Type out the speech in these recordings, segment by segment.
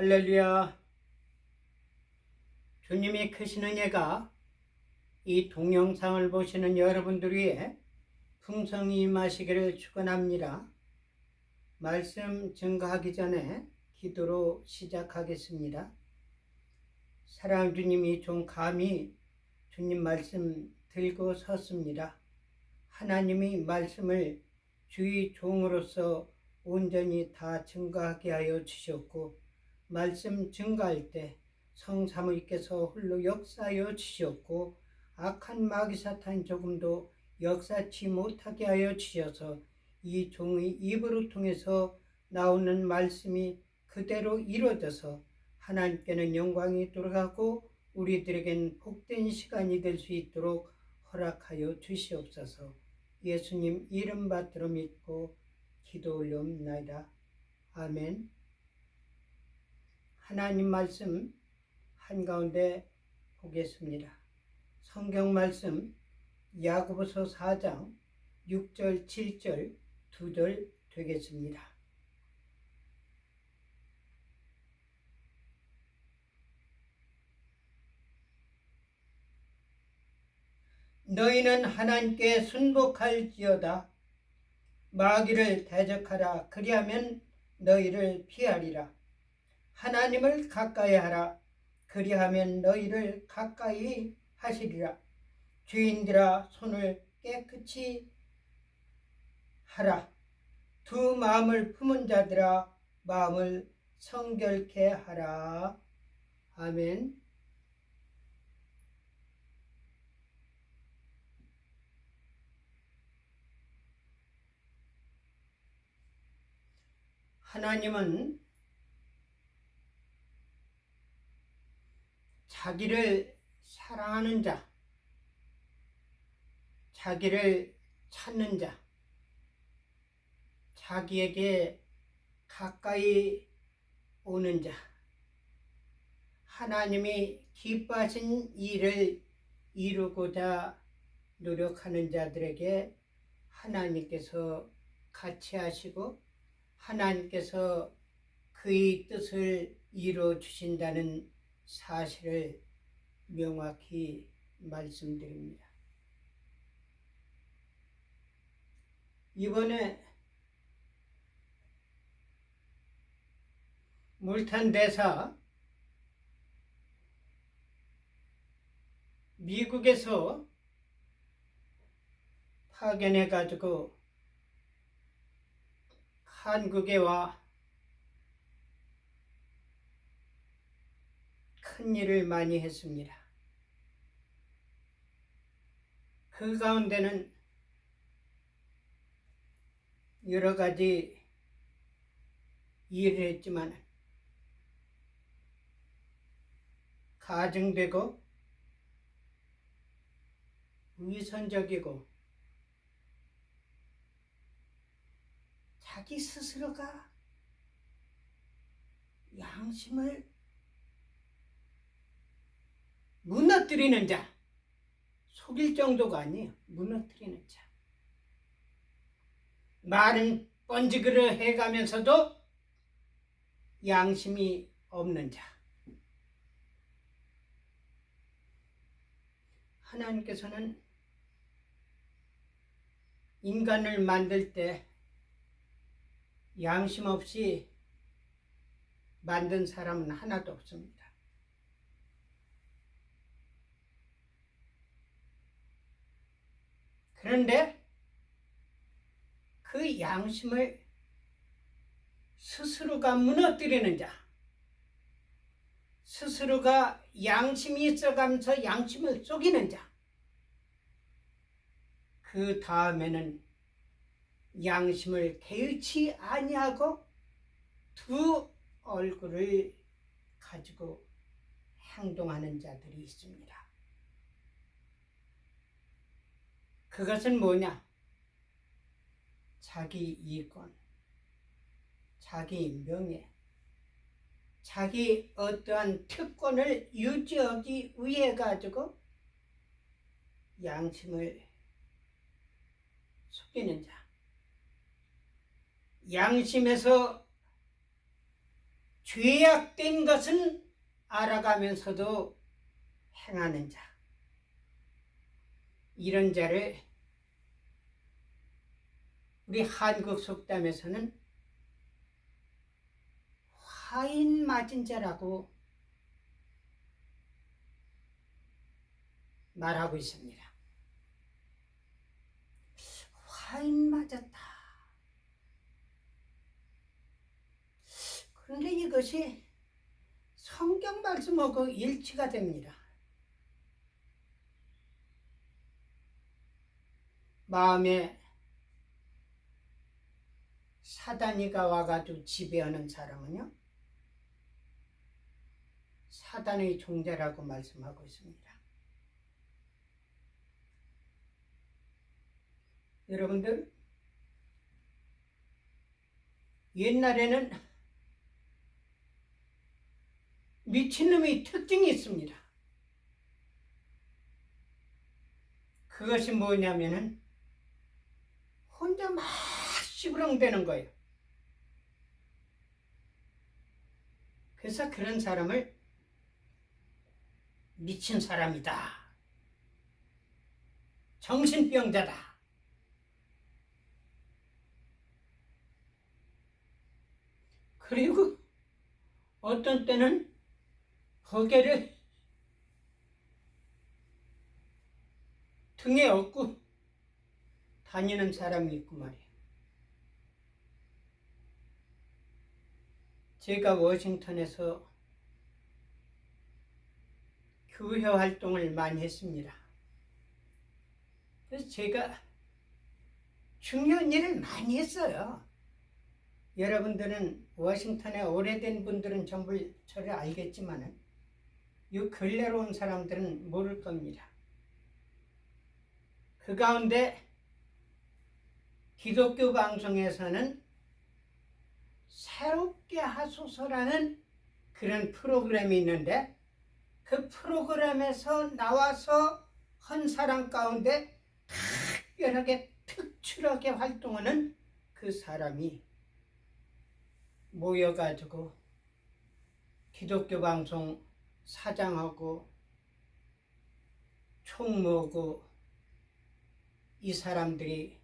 할렐루야. 주님의 크신 은혜가 이 동영상을 보시는 여러분들 위해 풍성히 임하시기를 축원합니다. 말씀 증거하기 전에 기도로 시작하겠습니다. 사랑하는 주님이 좀 감히 주님 말씀 들고 섰습니다. 하나님이 말씀을 주의 종으로서 온전히 다 증거하게 하여 주셨고, 말씀 증거할 때 성사모님께서 홀로 역사하여 주셨고, 악한 마귀 사탄 조금도 역사치 못하게 하여 주셔서 이 종의 입으로 통해서 나오는 말씀이 그대로 이루어져서 하나님께는 영광이 돌아가고 우리들에겐 복된 시간이 될 수 있도록 허락하여 주시옵소서. 예수님 이름 받들어 믿고 기도 올려옵나이다. 아멘. 하나님 말씀 한가운데 보겠습니다. 성경 말씀 야고보서 4장 6절 7절 2절 되겠습니다. 너희는 하나님께 순복할지어다. 마귀를 대적하라. 그리하면 너희를 피하리라. 하나님을 가까이 하라. 그리하면 너희를 가까이 하시리라. 죄인들아, 손을 깨끗이 하라. 두 마음을 품은 자들아, 마음을 성결케 하라. 아멘. 하나님은 자기를 사랑하는 자, 자기를 찾는 자, 자기에게 가까이 오는 자, 하나님이 기뻐하신 일을 이루고자 노력하는 자들에게 하나님께서 같이 하시고 하나님께서 그의 뜻을 이루어 주신다는 사실을 명확히 말씀드립니다. 이번에 물탄 대사 미국에서 파견해 가지고 한국에 와 큰 일을 많이 했습니다. 그 가운데는 여러 가지 일을 했지만 가증되고 위선적이고 자기 스스로가 양심을 무너뜨리는 자, 속일 정도가 아니에요. 무너뜨리는 자. 말은 번지그를 해가면서도 양심이 없는 자. 하나님께서는 인간을 만들 때 양심 없이 만든 사람은 하나도 없습니다. 그런데 그 양심을 스스로가 무너뜨리는 자, 스스로가 양심이 있어가면서 양심을 속이는 자, 그 다음에는 양심을 개의치 아니하고 두 얼굴을 가지고 행동하는 자들이 있습니다. 그것은 뭐냐? 자기 이권, 자기 명예, 자기 어떠한 특권을 유지하기 위해 가지고 양심을 속이는 자. 양심에서 죄악된 것은 알아가면서도 행하는 자, 이런 자를 우리 한국 속담에서는 화인 맞은 자라고 말하고 있습니다. 화인 맞았다. 그런데 이것이 성경 말씀하고 일치가 됩니다. 마음에 사단이가 와가지고 지배하는 사람은요, 사단의 종자라고 말씀하고 있습니다. 여러분들, 옛날에는 미친놈의 특징이 있습니다. 그것이 뭐냐면은 혼자 막 시부렁대는 거예요. 그래서 그런 사람을 미친 사람이다, 정신병자다, 그리고 어떤 때는 거기를 등에 업고 다니는 사람이 있고 말이에요. 제가 워싱턴에서 교회 활동을 많이 했습니다. 그래서 제가 중요한 일을 많이 했어요. 여러분들은 워싱턴에 오래된 분들은 전부 저를 알겠지만 이 근래로 온 사람들은 모를 겁니다. 그 가운데 기독교 방송에서는 새롭게 하소서라는 그런 프로그램이 있는데, 그 프로그램에서 나와서 한 사람 가운데 특별하게 특출하게 활동하는 그 사람이 모여가지고 기독교 방송 사장하고 총무하고 이 사람들이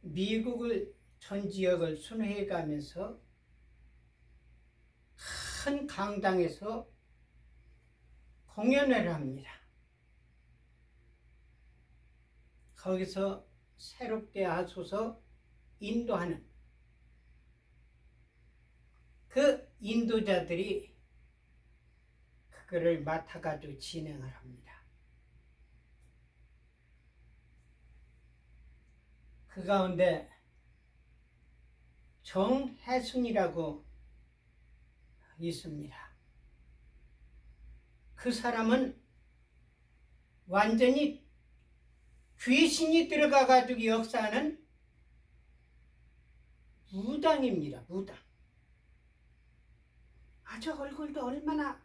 미국을 전 지역을 순회해 가면서 큰 강당에서 공연을 합니다. 거기서 새롭게 하소서 인도하는 그 인도자들이 그거를 맡아가지고 진행을 합니다. 그 가운데 정혜순이라고 있습니다. 그 사람은 완전히 귀신이 들어가가지고 역사하는 무당입니다. 무당. 아주 얼굴도 얼마나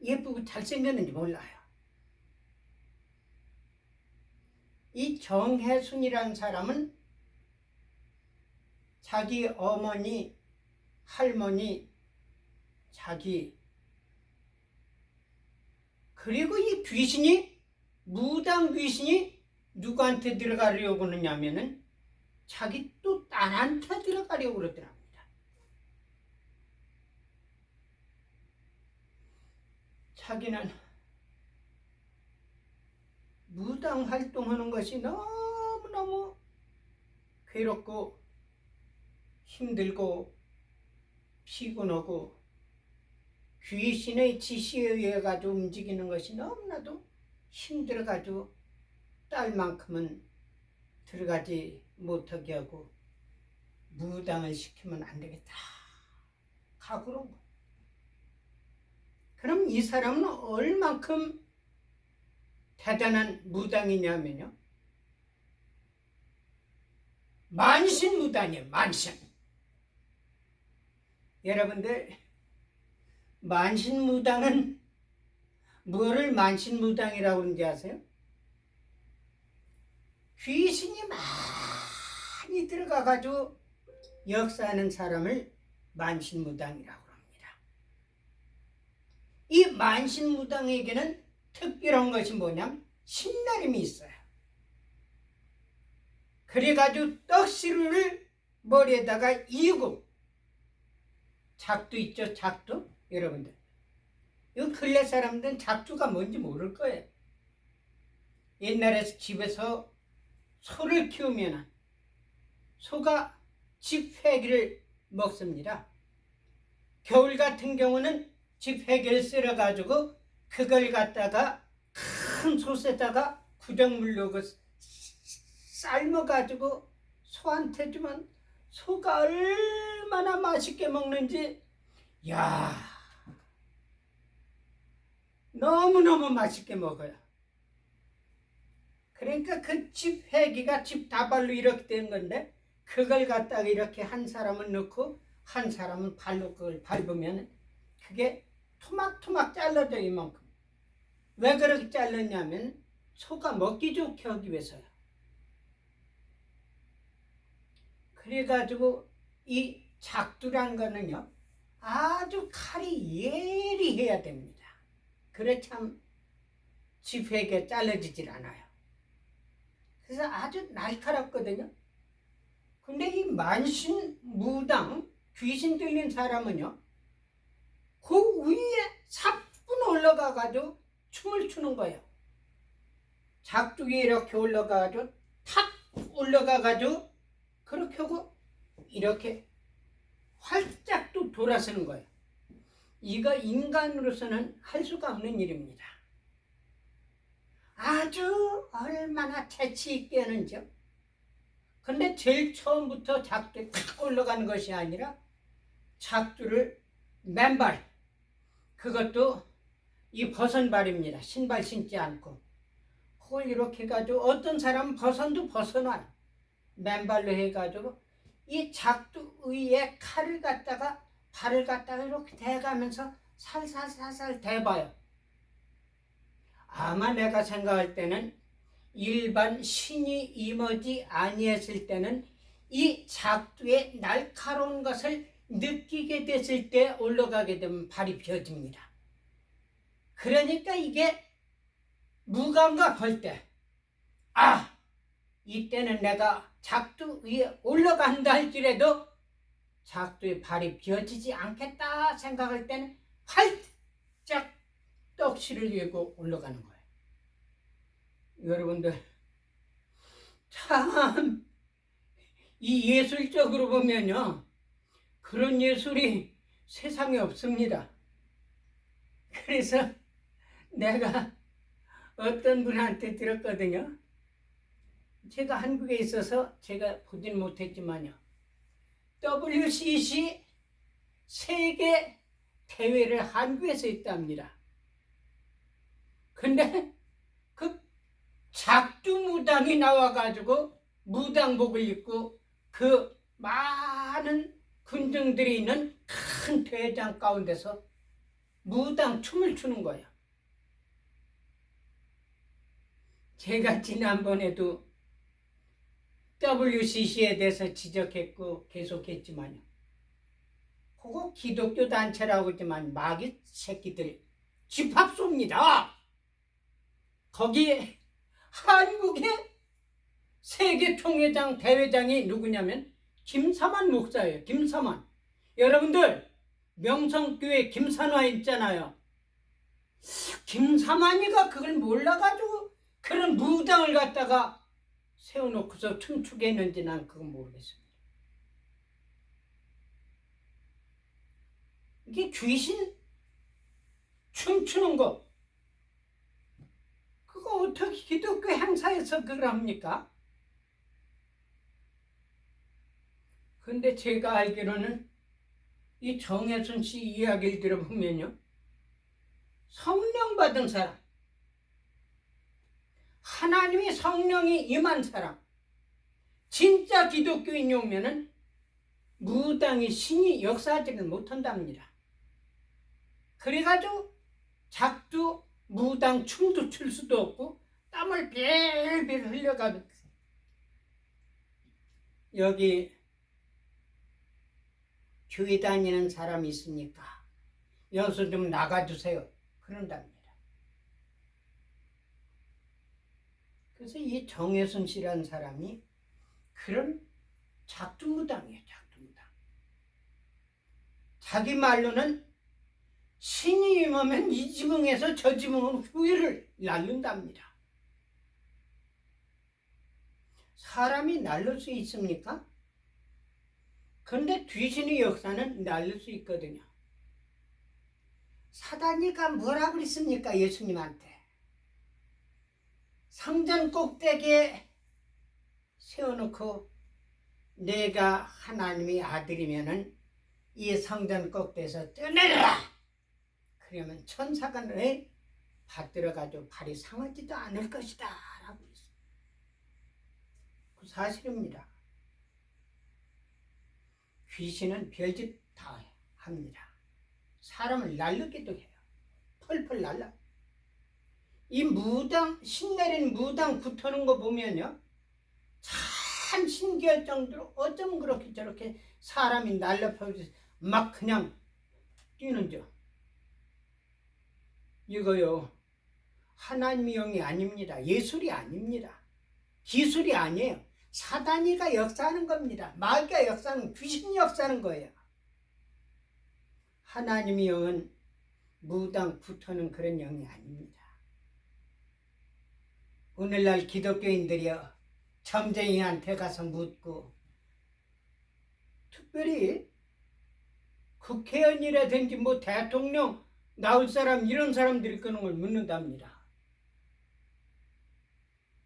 예쁘고 잘생겼는지 몰라요. 이 정혜순이라는 사람은 자기 어머니, 할머니, 자기, 그리고 이 귀신이, 무당 귀신이 누구한테 들어가려고 하느냐면은 자기 또 딸한테 들어가려고 그러더랍니다. 자기는 무당 활동하는 것이 너무너무 괴롭고 힘들고 피곤하고 귀신의 지시에 의해 가지고 움직이는 것이 너무나도 힘들어가지고 딸만큼은 들어가지 못하게 하고 무당을 시키면 안 되겠다 각오로 온 거예요. 그럼 이 사람은 얼만큼 대단한 무당이냐면요, 만신무당이에요. 만신. 여러분들, 만신무당은 뭐를 만신무당이라고 그러는지 아세요? 귀신이 많이 들어가가지고 역사하는 사람을 만신무당이라고 합니다. 이 만신무당에게는 특별한 것이 뭐냐면 신내림이 있어요. 그래가지고 떡시루를 머리에다가 이고, 작두 있죠, 작두? 여러분들, 이 근래 사람들은 작두가 뭔지 모를 거예요. 옛날에 집에서 소를 키우면 소가 집회기를 먹습니다. 겨울 같은 경우는 집회기를 썰어가지고 그걸 갖다가 큰 솥에다가 구정물 넣고 삶아가지고 소한테 주면 소가 얼마나 맛있게 먹는지, 야, 너무너무 맛있게 먹어요. 그러니까 그 집 회기가 집 다발로 이렇게 된 건데, 그걸 갖다가 이렇게 한 사람은 넣고 한 사람은 발로 그걸 밟으면 그게 토막토막 잘라져 이만큼. 왜 그렇게 잘랐냐면 소가 먹기 좋게 하기 위해서요. 그래가지고 이 작두란 거는요, 아주 칼이 예리해야 됩니다. 그래 참 집회게 잘라지질 않아요. 그래서 아주 날카롭거든요. 근데 이 만신무당, 귀신 들린 사람은요, 그 위에 사뿐 올라가가지고 춤을 추는 거예요. 작두에 이렇게 올라가가지고 탁 올라가가지고 그렇게 하고 이렇게 활짝 또 돌아서는 거예요. 이거 인간으로서는 할 수가 없는 일입니다. 아주 얼마나 재치 있게 하는지요. 근데 제일 처음부터 작두에 탁 올라가는 것이 아니라 작두를 맨발, 그것도 이 벗은발입니다. 신발 신지 않고 그걸 이렇게 해가지고 어떤 사람은 벗은도 벗어놔요. 맨발로 해가지고 이 작두 위에 칼을 갖다가 발을 갖다가 이렇게 대가면서 살살살살 대봐요. 아마 내가 생각할 때는 일반 신이 임하지 아니했을 때는 이 작두의 날카로운 것을 느끼게 됐을 때 올라가게 되면 발이 펴집니다. 그러니까 이게 무감각 할 때, 아, 이때는 내가 작두 위에 올라간다 할지라도 작두의 발이 펴지지 않겠다 생각할 때는 활짝 떡시를 들고 올라가는 거예요. 여러분들, 참 이 예술적으로 보면요, 그런 예술이 세상에 없습니다. 그래서 내가 어떤 분한테 들었거든요. 제가 한국에 있어서 제가 보진 못했지만요, WCC 세계 대회를 한국에서 있답니다. 근데 그 작두 무당이 나와가지고 무당복을 입고 그 많은 군중들이 있는 큰 대회장 가운데서 무당 춤을 추는 거예요. 제가 지난번에도 WCC에 대해서 지적했고 계속했지만요, 그거 기독교 단체라고 하지만 마귀 새끼들 집합소입니다. 거기에 한국의 세계 총회장 대회장이 누구냐면 김사만 목사예요. 김사만. 여러분들 명성교회 김산화 있잖아요. 김사만이가 그걸 몰라가지고 그런 무당을 갖다가 세워놓고서 춤추게 했는지 난 그건 모르겠습니다. 이게 귀신 춤추는 거, 그거 어떻게 기독교 행사에서 그걸 합니까? 근데 제가 알기로는 이 정혜순 씨 이야기를 들어보면요, 성령 받은 사람, 하나님의 성령이 임한 사람, 진짜 기독교인이 오면은 무당이 신이 역사하지를 못한답니다. 그래가지고 작두 무당 춤도 출 수도 없고 땀을 빌빌 흘려가지고, 여기 교회 다니는 사람이 있으니까 여기서 좀 나가주세요. 그런답니다. 그래서 이 정혜순 씨라는 사람이 그런 작두무당이에요. 작두무당. 자기 말로는 신이 임하면 이 지붕에서 저 지붕으로 후회를 날른답니다. 사람이 날릴 수 있습니까? 그런데 귀신의 역사는 날릴 수 있거든요. 사단이가 뭐라 그랬습니까? 예수님한테. 성전 꼭대기에 세워놓고 내가 하나님의 아들이면은 이 성전 꼭대기에서 뛰어내려라! 그러면 천사가 너의 받들어가지고 발이 상하지도 않을 것이다 라고 했어요. 그 사실입니다. 귀신은 별짓 다 합니다. 사람을 날르기도 해요. 펄펄 날라. 이 무당, 신내린 무당 붙어는 거 보면요, 참 신기할 정도로 어쩜 그렇게 저렇게 사람이 날라펴서 막 그냥 뛰는죠. 이거요, 하나님의 영이 아닙니다. 예술이 아닙니다. 기술이 아니에요. 사단이가 역사하는 겁니다. 마귀가 역사하는, 귀신이 역사하는 거예요. 하나님의 영은 무당 붙어는 그런 영이 아닙니다. 오늘날 기독교인들이요, 점쟁이한테 가서 묻고, 특별히 국회의원이라든지 뭐 대통령 나올 사람, 이런 사람들이 그런 걸 묻는답니다.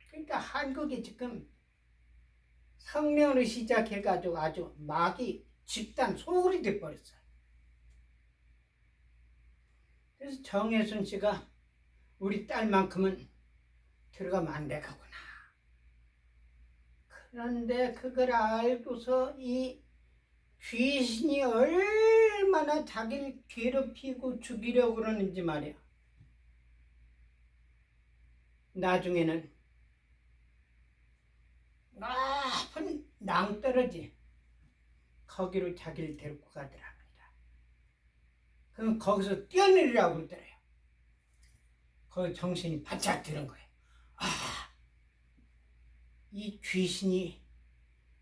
그러니까 한국이 지금 성령으로 시작해가지고 아주 마귀 집단 소굴이 돼버렸어요. 그래서 정혜순 씨가 우리 딸만큼은 들어가면 안 되겠구나. 그런데 그걸 알고서 이 귀신이 얼마나 자기를 괴롭히고 죽이려고 그러는지 말이야. 나중에는 높은 낭떠러지 거기로 자기를 데리고 가더랍니다. 그럼 거기서 뛰어내리라고 그러더래요. 거기 정신이 바짝 드는 거예요. 이 귀신이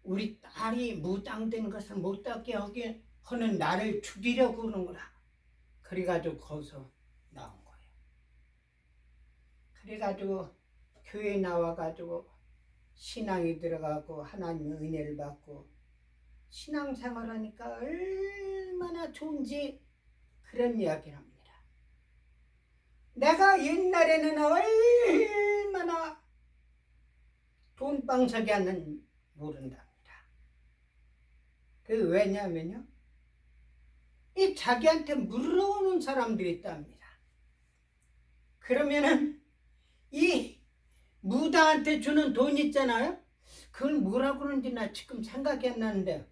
우리 딸이 무당된 것을 못하게 하는 나를 죽이려고 그러는구나. 그래가지고 거기서 나온 거예요. 그래가지고 교회 나와가지고 신앙이 들어가고 하나님의 은혜를 받고 신앙생활하니까 얼마나 좋은지 그런 이야기를 합니다. 내가 옛날에는 얼마나 돈방석이 하는 모른답니다. 그 왜냐면요, 이 자기한테 물어오는 사람들이 있답니다. 그러면은 이 무당한테 주는 돈 있잖아요. 그걸 뭐라 그러는지 나 지금 생각이 안 나는데,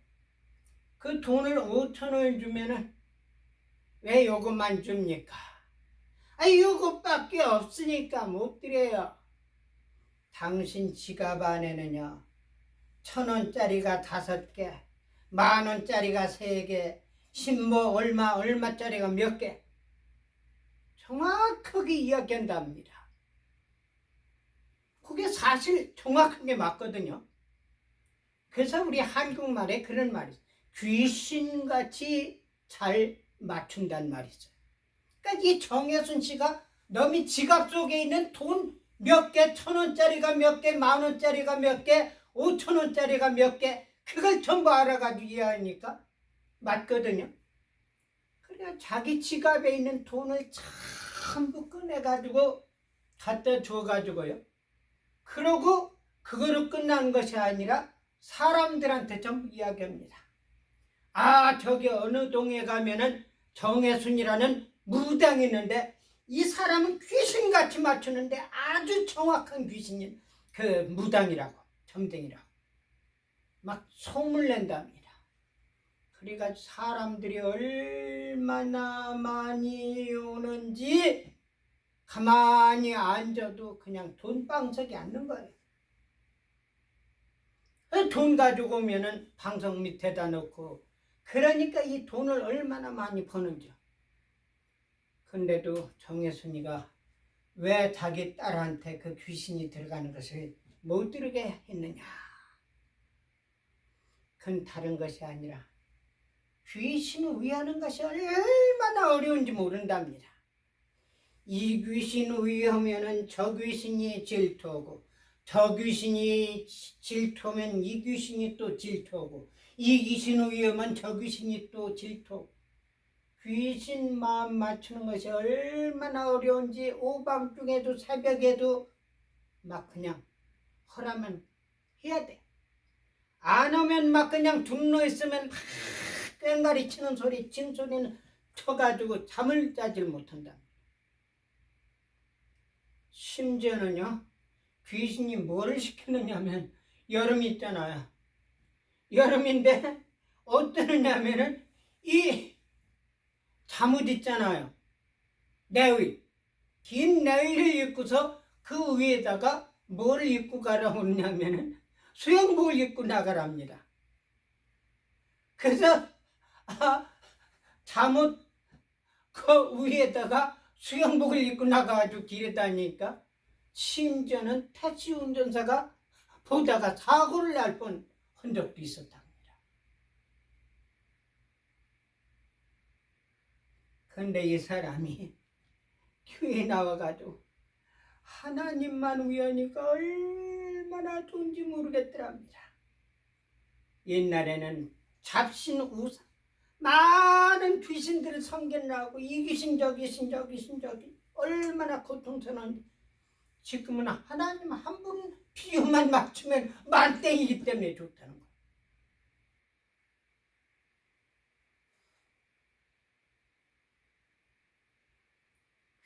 그 돈을 5,000원을 주면은 왜 요것만 줍니까? 요것밖에 없으니까 못 드려요. 당신 지갑 안에는요, 1,000원짜리가 5개, 10,000원짜리가 3개, 10뭐 얼마짜리가 몇 개, 정확하게 이야기한답니다. 그게 사실 정확하게 맞거든요. 그래서 우리 한국말에 그런 말이 있어요. 귀신같이 잘 맞춘다는 말이 있어요. 그러니까 이 정혜순 씨가 너미 지갑 속에 있는 돈 몇 개, 1,000원짜리가 몇 개, 10,000원짜리가 몇 개, 5,000원짜리가 몇 개, 그걸 전부 알아가지고 이해하니까 맞거든요. 그러니까 자기 지갑에 있는 돈을 전부 꺼내가지고 갖다 줘가지고요. 그러고 그거로 끝난 것이 아니라 사람들한테 전부 이야기합니다. 저기 어느 동에 가면은 정혜순이라는 무당이 있는데 이 사람은 귀신같이 맞추는데 아주 정확한 귀신이 그 무당이라고, 점쟁이라고 막 소문낸답니다. 그래가지고 사람들이 얼마나 많이 오는지 가만히 앉아도 그냥 돈방석이 앉는 거예요. 돈 가지고 오면은 방석 밑에다 놓고, 그러니까 이 돈을 얼마나 많이 버는지. 근데도 정혜순이가 왜 자기 딸한테 그 귀신이 들어가는 것을 못 들게 했느냐? 그건 다른 것이 아니라 귀신을 위하는 것이 얼마나 어려운지 모른답니다. 이 귀신을 위하면은 저 귀신이 질투하고, 저 귀신이 질투하면 이 귀신이 또 질투하고, 이 귀신을 위하면 저 귀신이 또 질투하고, 귀신 마음 맞추는 것이 얼마나 어려운지 오밤중에도 새벽에도 막 그냥 허라면 해야 돼. 안 하면 막 그냥 둥러 있으면 막 꽹가리 치는 소리, 징소리는 쳐가지고 잠을 자질 못한다. 심지어는요, 귀신이 뭐를 시키느냐면, 여름이 있잖아요. 여름인데 어떠느냐면은 이 잠옷 있잖아요. 내의 긴 내의를 입고서 그 위에다가 뭘 입고 가라고 하냐면은 수영복을 입고 나가랍니다. 그래서 잠옷 그 위에다가 수영복을 입고 나가가지고 길에 다니니까 심지어는 택시 운전사가 보다가 사고를 날 뻔 한 적도 있었답니다. 그런데 이 사람이 교회에 나와가지고 하나님만 위하니까 얼마나 좋은지 모르겠더랍니다. 옛날에는 잡신 우상 많은 귀신들을 섬기느라고 이 귀신 저 귀신 저 귀신 저기 얼마나 고통스러운지, 지금은 하나님 한 분 비유만 맞추면 만땡이기 때문에 좋다는 거예요.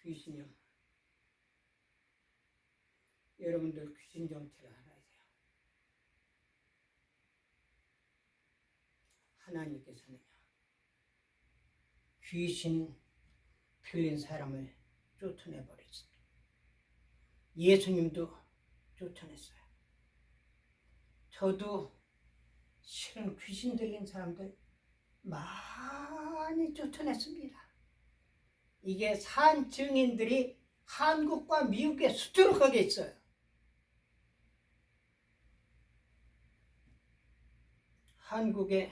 귀신이요. 여러분들 귀신 정체를 알아야 돼요. 하나님께서는요, 귀신 들린 사람을 쫓아내버리십니다. 예수님도 쫓아냈어요. 저도 실은 귀신 들린 사람들 많이 쫓아냈습니다. 이게 산 증인들이 한국과 미국에 수두룩하게 있어요. 한국에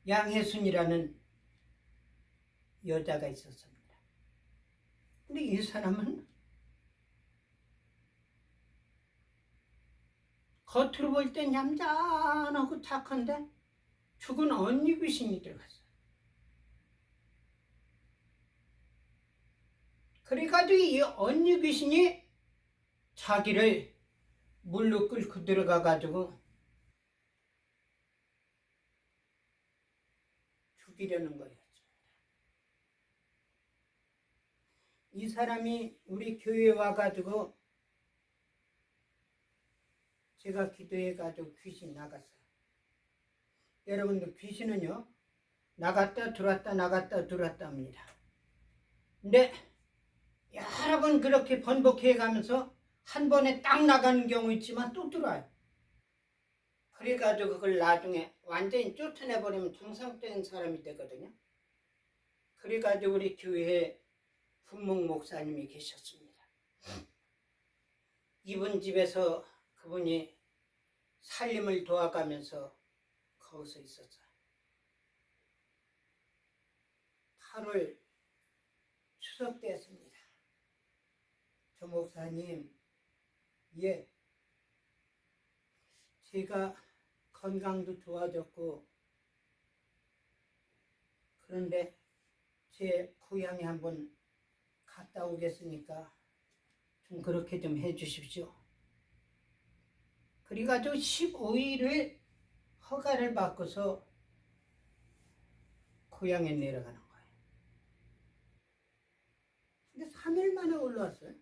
양혜순이라는 여자가 있었습니다. 근데 이 사람은 겉으로 볼 땐 얌전하고 착한데 죽은 언니 귀신이 들어갔어요. 그래가지고 이 언니 귀신이 자기를 물로 끌고 들어가가지고 죽이려는 거였습니다. 이 사람이 우리 교회에 와가지고 제가 기도해가지고 귀신 나갔어요. 여러분들 귀신은요, 나갔다 들어왔다 나갔다 들어왔다 합니다. 근데 여러 번 그렇게 번복해 가면서 한 번에 딱 나가는 경우 있지만 또 들어와요. 그래가지고 그걸 나중에 완전히 쫓아내버리면 정상적인 사람이 되거든요. 그래가지고 우리 교회에 분목 목사님이 계셨습니다. 이분 집에서 그분이 살림을 도와가면서 거기서 있었어요. 8월 추석 때였습니다. 저 목사님, 예, 제가 건강도 좋아졌고 그런데 제 고향에 한번 갔다 오겠으니까 좀 그렇게 좀 해주십시오. 그래가지고 15일을 허가를 받고서 고향에 내려가는 거예요. 근데 3일 만에 올라왔어요.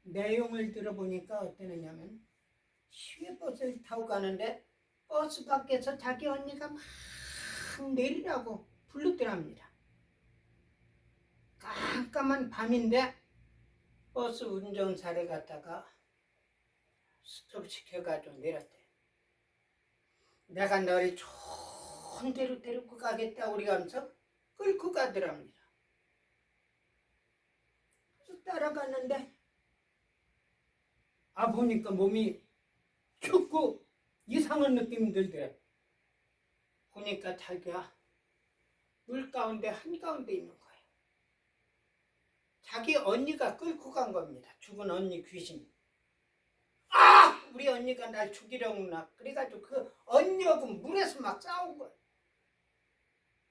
내용을 들어보니까 어떠느냐면 시외버스를 타고 가는데 버스 밖에서 자기 언니가 막 내리라고 부르더랍니다. 깜깜한 밤인데 버스 운전사를 갖다가 스톱시켜가지고 내렸대. 내가 널 좋은 데로 데리고 가겠다 우리 하면서 끌고 가더랍니다. 그래서 따라갔는데 보니까 몸이 춥고 이상한 느낌이 들더래. 보니까 자기가 물 가운데 한가운데 있는 거예요. 자기 언니가 끌고 간 겁니다. 죽은 언니 귀신. 우리 언니가 날 죽이려구나. 그래가지고 그 언니하고 물에서 막 싸운 거예요.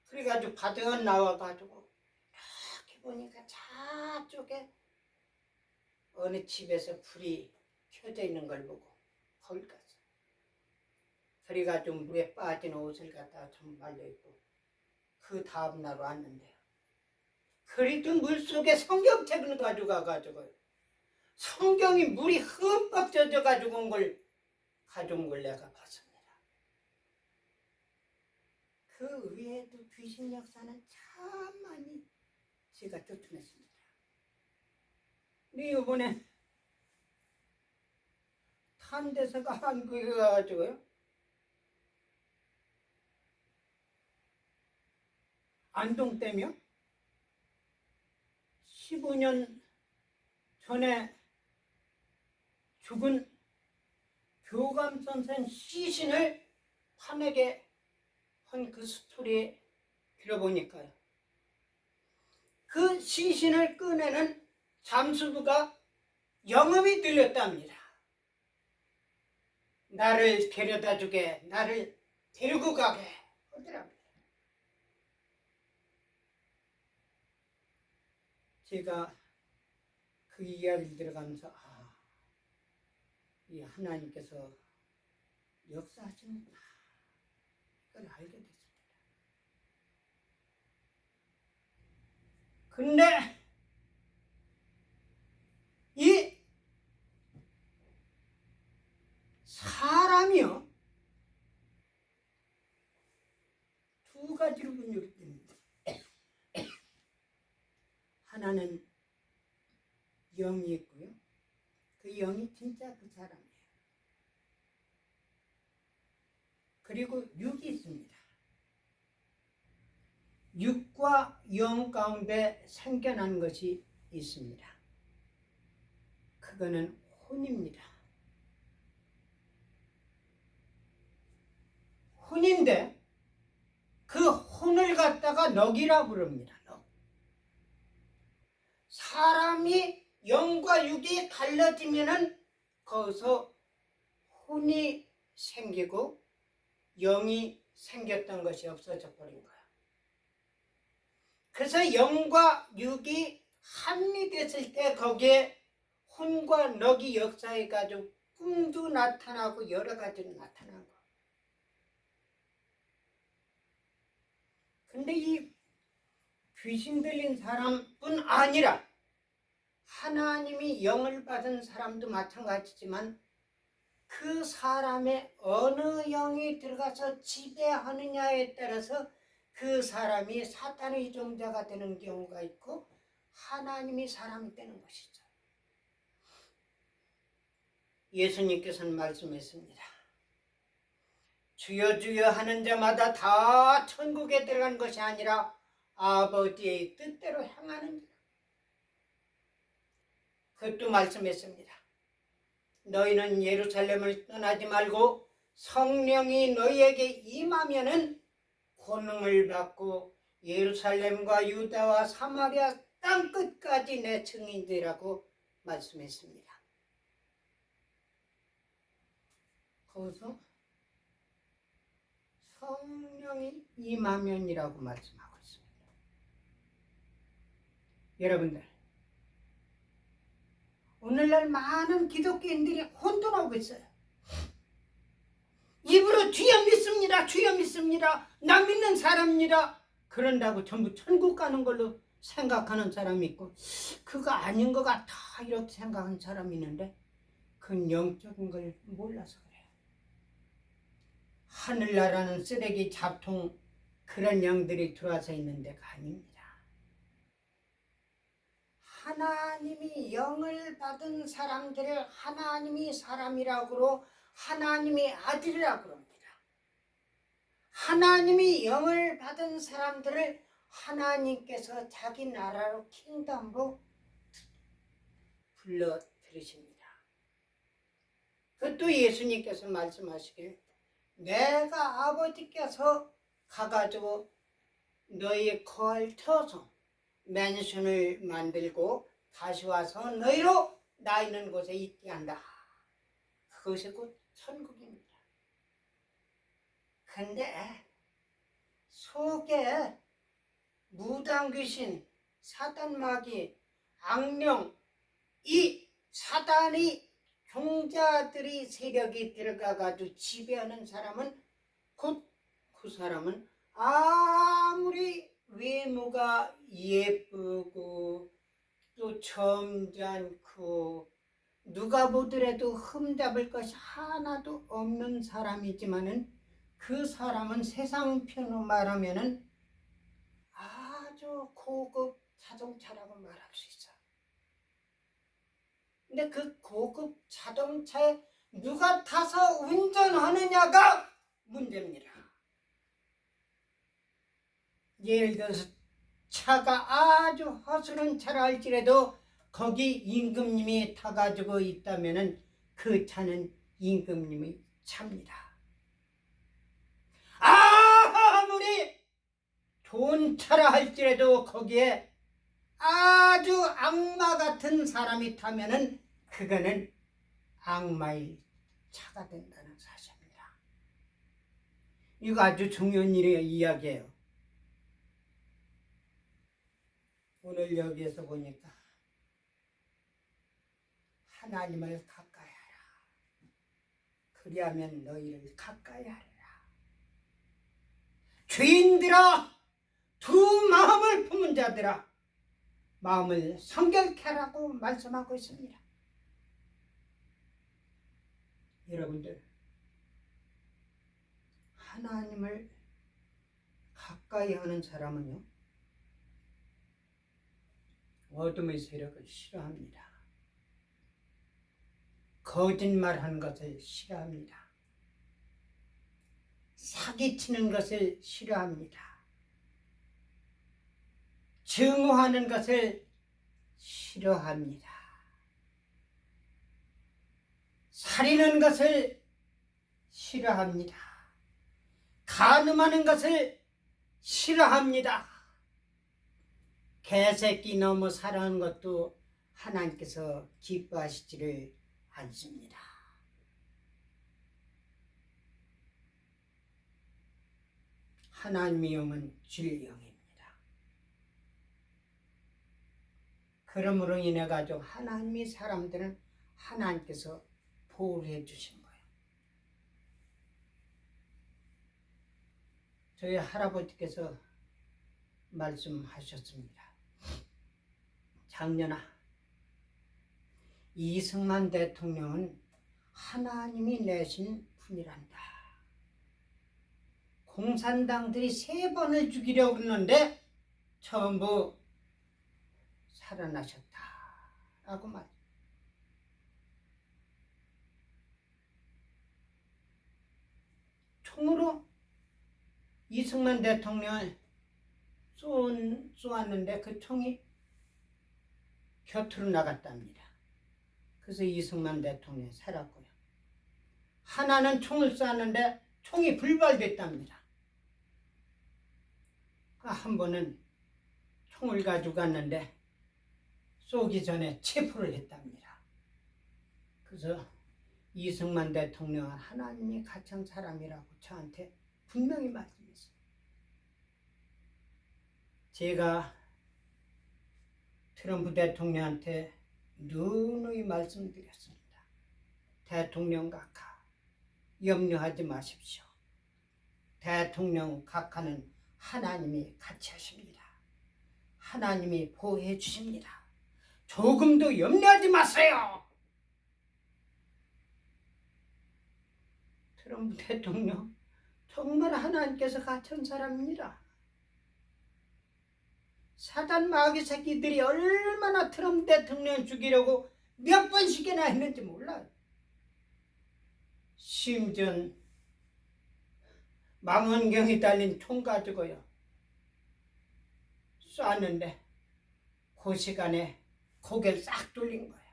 그래가지고 바다가 나와가지고 이렇게 보니까 저쪽에 어느 집에서 불이 켜져 있는 걸 보고 거기 갔어. 그래가지고 물에 빠진 옷을 갖다가 좀 말려입고 그 다음날 왔는데요. 그래도 물속에 성경책을 가져가가지고 성경이 물이 흠뻑 젖어가지고 온 걸 가져온 걸 내가 봤습니다. 그 외에도 귀신 역사는 참 많이 제가 쫓아냈습니다. 우리 이번에 탄대서가 한국에 가가지고요. 안동댐이요. 15년 전에 죽은 교감 선생 시신을 판에게 한 그 스토리에 들어보니까요. 그 시신을 꺼내는 잠수부가 영음이 들렸답니다. 나를 데려다 주게, 나를 데리고 가게 하더랍니다. 제가 그 이야기를 들어가면서 이 하나님께서 역사하시는구나 이걸 알게 됐습니다. 근데 이 사람이요 두 가지로 분류가 됩니다. 하나는 영이 있고요. 그 영이 진짜 그 사람이에요. 그리고 육이 있습니다. 육과 영 가운데 생겨난 것이 있습니다. 그거는 혼입니다. 혼인데 그 혼을 갖다가 넋이라고 부릅니다. 넋. 사람이 영과 육이 갈라지면은 거기서 혼이 생기고 영이 생겼던 것이 없어져 버린 거야. 그래서 영과 육이 한이 됐을 때 거기에 혼과 넋이 역사해가지고 꿈도 나타나고 여러 가지로 나타난 거야. 근데 이 귀신 들린 사람뿐 아니라 하나님이 영을 받은 사람도 마찬가지지만 그 사람의 어느 영이 들어가서 지배하느냐에 따라서 그 사람이 사탄의 종자가 되는 경우가 있고 하나님이 사람이 되는 것이죠. 예수님께서는 말씀했습니다. 주여 주여 하는 자마다 다 천국에 들어간 것이 아니라 아버지의 뜻대로 행하는 자. 그것도 말씀했습니다. 너희는 예루살렘을 떠나지 말고 성령이 너희에게 임하면은 권능을 받고 예루살렘과 유다와 사마리아 땅끝까지 내 증인되라고 말씀했습니다. 거기서 성령이 임하면이라고 말씀하고 있습니다. 여러분들, 오늘날 많은 기독교인들이 혼돈하고 있어요. 입으로 주여 믿습니다, 주여 믿습니다, 나 믿는 사람입니다. 그런다고 전부 천국 가는 걸로 생각하는 사람이 있고 그거 아닌 것 같아 이렇게 생각하는 사람이 있는데 그건 영적인 걸 몰라서 그래요. 하늘나라는 쓰레기 잡통 그런 영들이 들어와서 있는 데가 아닙니다. 하나님이 영을 받은 사람들을 하나님이 사람이라고 하나님이 아들이라고 합니다. 하나님이 영을 받은 사람들을 하나님께서 자기 나라로 킹덤으로 불러 들으십니다. 그것도 예수님께서 말씀하시길 내가 아버지께서 가가지고 너희의 거할 터서 맨션을 만들고 다시 와서 너희로 나 있는 곳에 있게 한다. 그것이 곧 천국입니다. 근데 속에 무당 귀신, 사단 마귀, 악령, 이 사단이 종자들이 세력이 들어가가지고 지배하는 사람은 곧 그 사람은 아무리 외모가 예쁘고 또 점잖고 누가 보더라도 흠잡을 것이 하나도 없는 사람이지만은 그 사람은 세상 편으로 말하면은 아주 고급 자동차라고 말할 수 있어. 근데 그 고급 자동차에 누가 타서 운전하느냐가 문제입니다. 예를 들어서 차가 아주 허술한 차라 할지라도 거기 임금님이 타가지고 있다면은 그 차는 임금님의 차입니다. 아무리 좋은 차라 할지라도 거기에 아주 악마 같은 사람이 타면은 그거는 악마의 차가 된다는 사실입니다. 이거 아주 중요한 이야기예요. 오늘 여기에서 보니까 하나님을 가까이 하라. 그리하면 너희를 가까이 하리라. 죄인들아, 두 마음을 품은 자들아, 마음을 성결케 하라고 말씀하고 있습니다. 여러분들, 하나님을 가까이 하는 사람은요, 어둠의 세력을 싫어합니다. 거짓말하는 것을 싫어합니다. 사기치는 것을 싫어합니다. 증오하는 것을 싫어합니다. 살리는 것을 싫어합니다. 간음하는 것을 싫어합니다. 개새끼 너무 살아가는 것도 하나님께서 기뻐하시지를 않습니다. 하나님의 영은 진리영입니다. 그러므로 인해 가지고 하나님의 사람들은 하나님께서 보호를 해주신 거예요. 저희 할아버지께서 말씀하셨습니다. 장년아, 이승만 대통령은 하나님이 내신 분이란다. 공산당들이 3번을 죽이려고 했는데 전부 살아나셨다 라고 말. 총으로 이승만 대통령을 쏘았는데 그 총이 곁으로 나갔답니다. 그래서 이승만 대통령이 살았고요. 하나는 총을 쐈는데 총이 불발됐답니다. 한 번은 총을 가지고 갔는데 쏘기 전에 체포를 했답니다. 그래서 이승만 대통령은 하나님이 가찬 사람이라고 저한테 분명히 말씀했어요. 제가 트럼프 대통령한테 누누이 말씀드렸습니다. 대통령 각하 염려하지 마십시오. 대통령 각하는 하나님이 같이 하십니다. 하나님이 보호해 주십니다. 조금도 염려하지 마세요. 트럼프 대통령 정말 하나님께서 가찬 사람입니다. 사단 마귀 새끼들이 얼마나 트럼프 대통령 죽이려고 몇 번씩이나 했는지 몰라요. 심지어 망원경이 달린 총 가지고요 쐈는데 그 시간에 고개를 싹 돌린 거예요.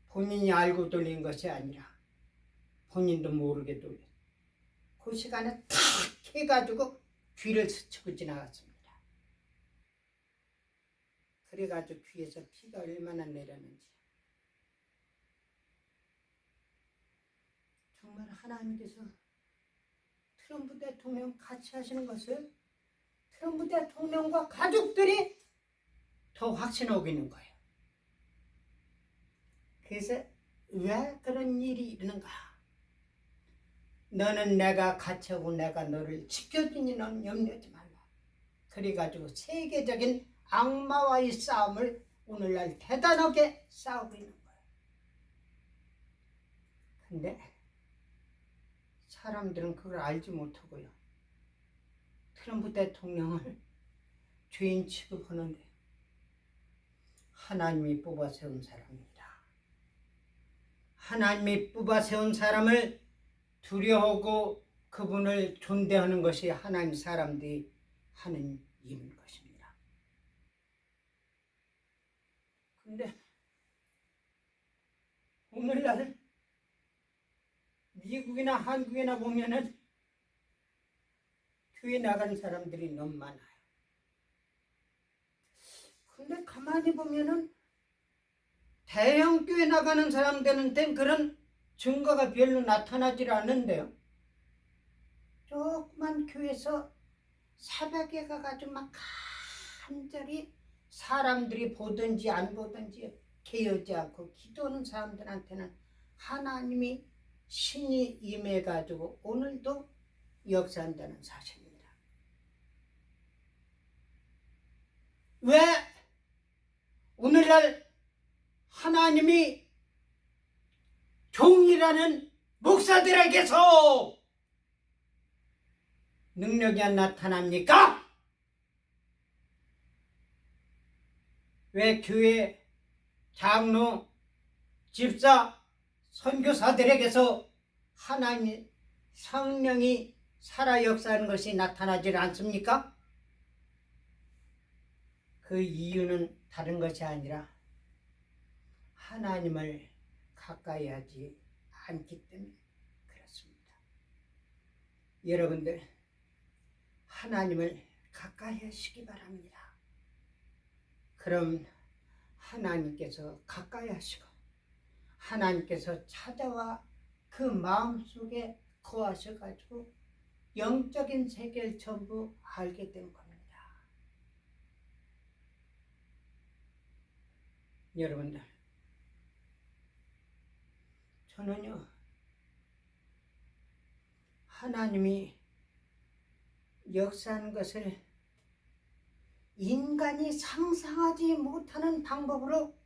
본인이 알고 돌린 것이 아니라 본인도 모르게 돌렸어요. 그 시간에 탁 해가지고 귀를 스치고 지나갔습니다. 그래가지고 귀에서 피가 얼마나 내렸는지. 정말 하나님께서 트럼프 대통령 같이 하시는 것을 트럼프 대통령과 가족들이 더 확신하고 있는 거예요. 그래서 왜 그런 일이 일어는가? 너는 내가 같이 하고 내가 너를 지켜주니 넌 염려하지 말라. 그래가지고 세계적인 악마와의 싸움을 오늘날 대단하게 싸우고 있는 거예요. 근데 사람들은 그걸 알지 못하고요. 트럼프 대통령을 죄인 취급하는데 하나님이 뽑아 세운 사람입니다. 하나님이 뽑아 세운 사람을 두려워하고 그분을 존대하는 것이 하나님 사람들이 하는 일인 것입니다. 근데 오늘날 미국이나 한국이나 보면은 교회 나간 사람들이 너무 많아요. 근데 가만히 보면은 대형 교회 나가는 사람들한테는 그런 증거가 별로 나타나질 않는데요. 조그만 교회에서 새벽에 가가지고 막 간절히 사람들이 보든지 안 보든지 개의하지 않고 기도하는 사람들한테는 하나님이 신이 임해가지고 오늘도 역사한다는 사실입니다. 왜 오늘날 하나님이 종이라는 목사들에게서 능력이 안 나타납니까? 왜 교회 장로, 집사, 선교사들에게서 하나님 성령이 살아 역사하는 것이 나타나질 않습니까? 그 이유는 다른 것이 아니라 하나님을 가까이 하지 않기 때문에 그렇습니다. 여러분들 하나님을 가까이 하시기 바랍니다. 그럼 하나님께서 가까이 하시고 하나님께서 찾아와 그 마음속에 거하셔가지고 영적인 세계를 전부 알게 된 겁니다. 여러분들 저는요 하나님이 역사하는 것을 인간이 상상하지 못하는 방법으로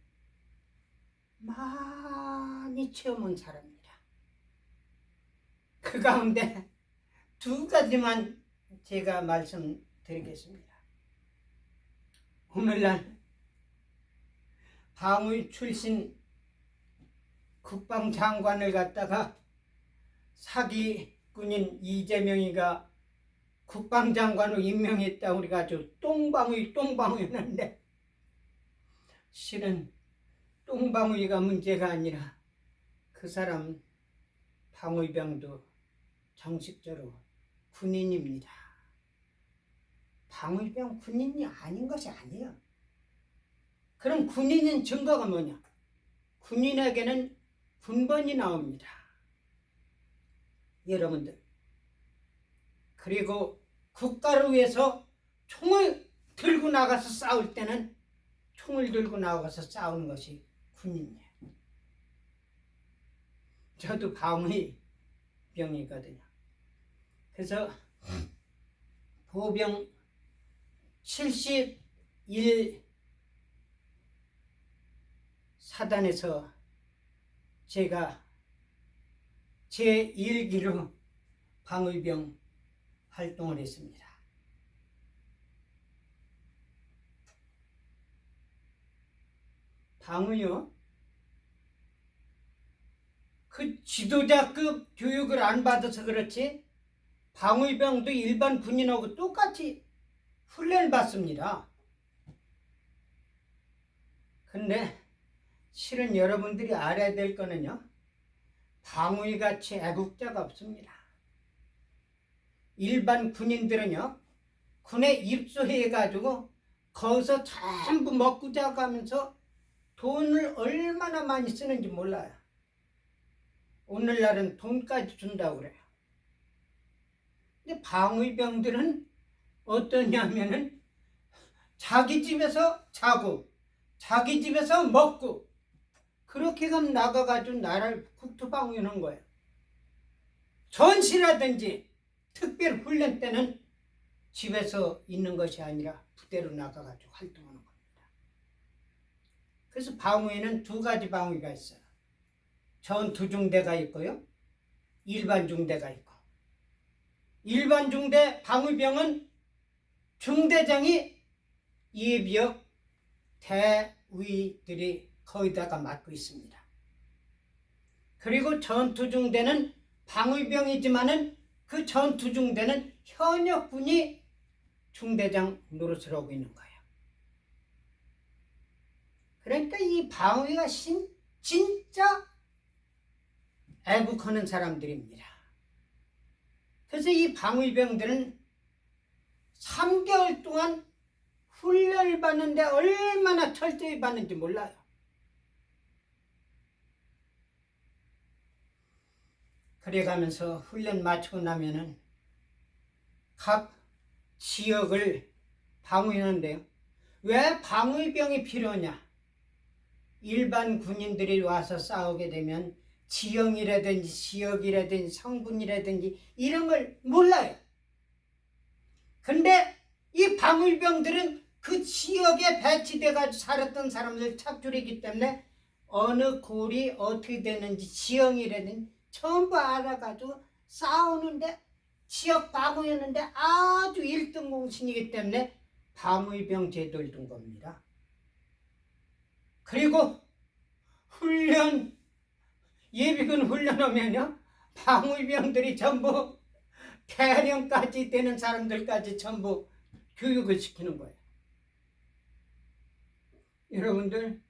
많이 체험한 사람입니다. 그 가운데 두 가지만 제가 말씀드리겠습니다. 오늘날 방위 출신 국방장관을 갖다가 사기꾼인 이재명이가 국방장관으로 임명했다고 그래가지고 똥방위 했는데 실은 똥방위가 문제가 아니라 그 사람 방위병도 정식적으로 군인입니다. 방위병 군인이 아닌 것이 아니에요. 그럼 군인인 증거가 뭐냐? 군인에게는 군번이 나옵니다. 여러분들 그리고 국가를 위해서 총을 들고 나가서 싸울 때는 총을 들고 나가서 싸우는 것이 군인이에요. 저도 방위병이거든요. 그래서 보병 71 사단에서 제가 제1기로 방위병 활동을 했습니다. 방위요? 그 지도자급 교육을 안 받아서 그렇지 방위병도 일반 군인하고 똑같이 훈련을 받습니다. 근데 실은 여러분들이 알아야 될 거는요, 방위같이 애국자가 없습니다. 일반 군인들은요, 군에 입소해가지고 거기서 전부 먹고 자가면서 돈을 얼마나 많이 쓰는지 몰라요. 오늘날은 돈까지 준다고 그래요. 근데 방위병들은 어떠냐면은 자기 집에서 자고 자기 집에서 먹고 그렇게 가면 나가가지고 나라를 국토방위하는 거예요. 전시라든지 특별 훈련 때는 집에서 있는 것이 아니라 부대로 나가가지고 활동하는 겁니다. 그래서 방위에는 두 가지 방위가 있어요. 전투중대가 있고요, 일반 중대가 있고. 일반 중대 방위병은 중대장이 예비역 대위들이 거기다가 맡고 있습니다. 그리고 전투중대는 방위병이지만은 그 전투중대는 현역군이 중대장 노릇을 하고 있는 거예요. 그러니까 이 방위가 진짜 애국하는 사람들입니다. 그래서 이 방위병들은 3개월 동안 훈련을 받는데 얼마나 철저히 받는지 몰라요. 그래가면서 훈련 마치고 나면은 각 지역을 방위하는데요. 왜 방위병이 필요하냐? 일반 군인들이 와서 싸우게 되면 지형이라든지 지역이라든지 성분이라든지 이런 걸 몰라요. 근데 이 방위병들은 그 지역에 배치돼가지고 살았던 사람들 착출이기 때문에 어느 골이 어떻게 되는지 지형이라든지 전부 알아가지고 싸우는데 지역 방위하는데 아주 1등 공신이기 때문에 방위병 제도를 둔 겁니다. 그리고 훈련, 예비군 훈련하면요, 방위병들이 전부 대령까지 되는 사람들까지 전부 교육을 시키는 거예요. 여러분들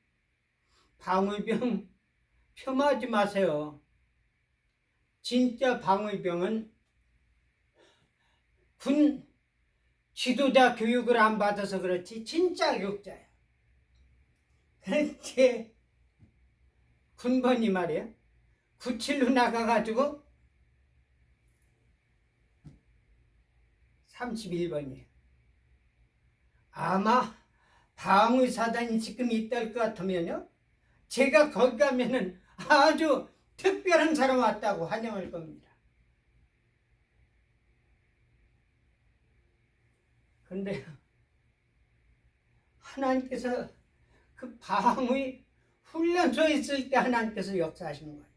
방위병 폄하하지 마세요. 진짜 방위병은 군 지도자 교육을 안 받아서 그렇지 진짜 교육자예요. 그런데 군번이 말이야 97로 나가가지고 31번이에요. 아마 방위사단이 지금 있을 것 같으면요, 제가 거기 가면은 아주 특별한 사람 왔다고 환영할 겁니다. 근데 하나님께서 그 방위 훈련소에 있을 때 하나님께서 역사하시는 거예요.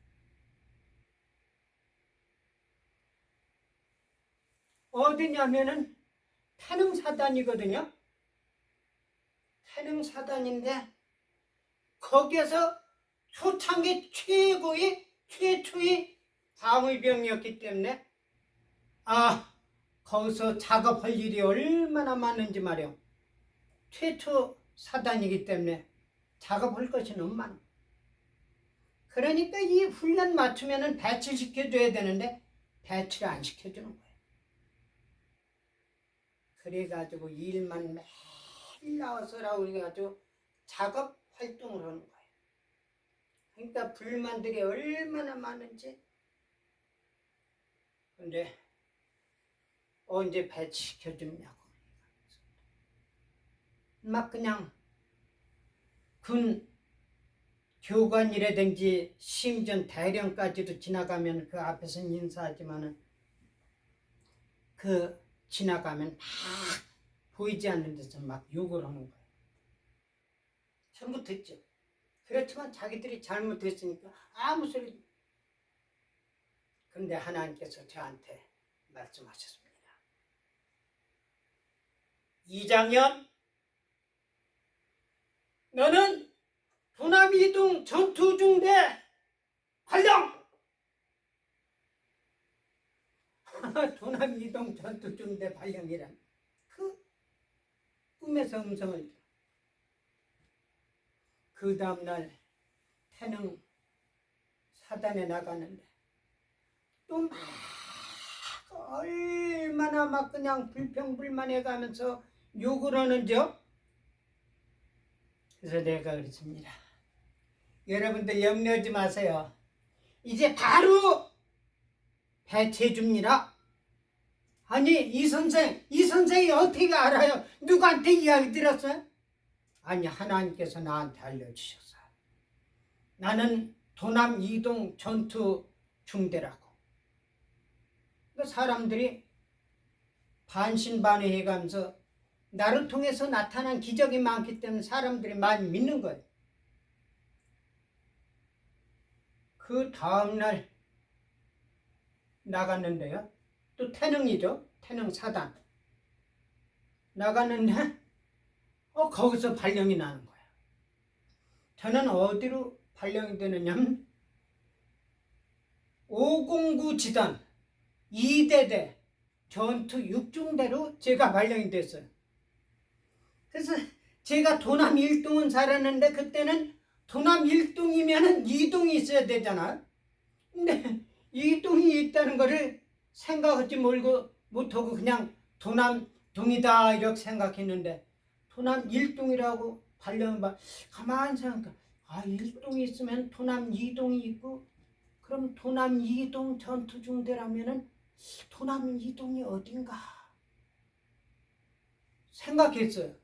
어디냐면은 태능사단이거든요. 태능사단인데 거기에서 초창기 최초의 방위병이었기 때문에 거기서 작업할 일이 얼마나 많은지 말이요. 최초 사단이기 때문에 작업할 것이 너무 많아. 그러니까 이 훈련 맞추면은 배치를 시켜줘야 되는데 배치를 안 시켜주는 거예요. 그래가지고 일만 매일 나와서라고 그래가지고 작업 활동을 하는 거예요. 그러니까 불만들이 얼마나 많은지. 근데 언제 배치시켜주냐고 막 그냥 군 교관이라든지 심지어 대령까지도 지나가면 그 앞에서는 인사하지만은 그 지나가면 막 보이지 않는 데서 막 욕을 하는 거예요. 전부 듣죠. 그렇지만 자기들이 잘못했으니까 아무 소리. 근데 하나님께서 저한테 말씀하셨습니다. 이장현, 너는 도남이동 전투중대 활동! 도남 이동 전투 중대 발령이란 그 꿈에서 음성을 들어. 그 다음날 태능 사단에 나가는데 또 막 얼마나 막 그냥 불평불만해 가면서 욕을 하는지요. 그래서 내가 그랬습니다. 여러분들 염려하지 마세요. 이제 바로 배치해 줍니다. 아니 이 선생이 어떻게 알아요? 누구한테 이야기 들었어요? 아니 하나님께서 나한테 알려주셨어요. 나는 도남 이동 전투 중대라고. 그러니까 사람들이 반신반의 해가면서 나를 통해서 나타난 기적이 많기 때문에 사람들이 많이 믿는 거예요. 그 다음날 나갔는데요. 또 태능이죠. 태능 사단. 나갔는데 거기서 발령이 나는 거예요. 저는 어디로 발령이 되느냐면 509 지단 2대대 전투 6중대로 제가 발령이 됐어요. 그래서 제가 도남 1동은 살았는데 그때는 도남 1동이면 2동이 있어야 되잖아요. 근데 2동이 있다는 거를 생각하지 못하고 그냥 도남 동이다 이렇게 생각했는데 도남 1동이라고 발령을 가만히 생각해. 1동이 있으면 도남 2동이 있고 그럼 도남 2동 전투중대라면은 도남 2동이 어딘가 생각했어요.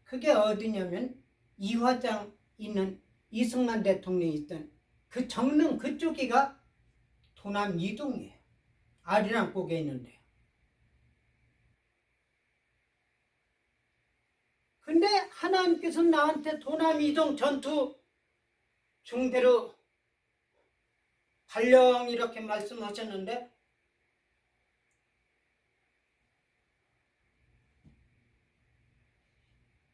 그게 어디냐면 이화장 있는 이승만 대통령이 있던 그 정릉 그쪽이가 도남 2동이에요. 아리랑곡에 있는데요. 근데 하나님께서 나한테 도남 2동 전투 중대로 발령 이렇게 말씀하셨는데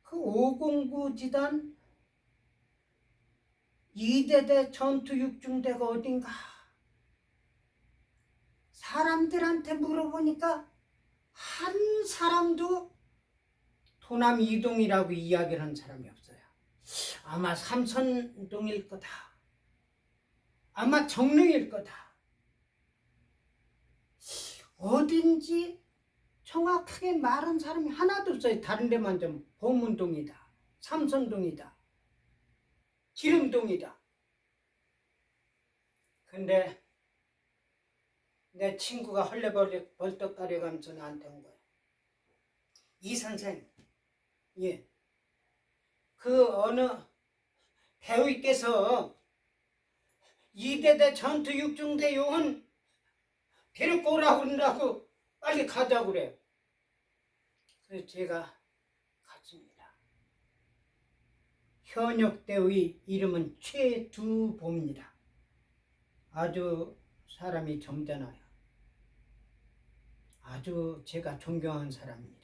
그 509 지단 2대대 전투 6중대가 어딘가 사람들한테 물어보니까 한 사람도 도남 2동이라고 이야기를 한 사람이 없어요. 아마 삼선동일 거다. 아마 정릉일 거다. 어딘지 정확하게 말한 사람이 하나도 없어요. 다른 데만 좀 보문동이다. 삼선동이다. 기름동이다. 근데 내 친구가 헐레벌떡거려가면서 나한테 온 거예요. 이 선생, 예, 그 어느 배우께서 2대대 전투 6중대 요원 데리고 오라고 그러라고 빨리 가자고 그래요. 그래서 제가 갔습니다. 현역대의 이름은 최두보입니다. 아주 사람이 점잖아요. 아주 제가 존경하는 사람입니다.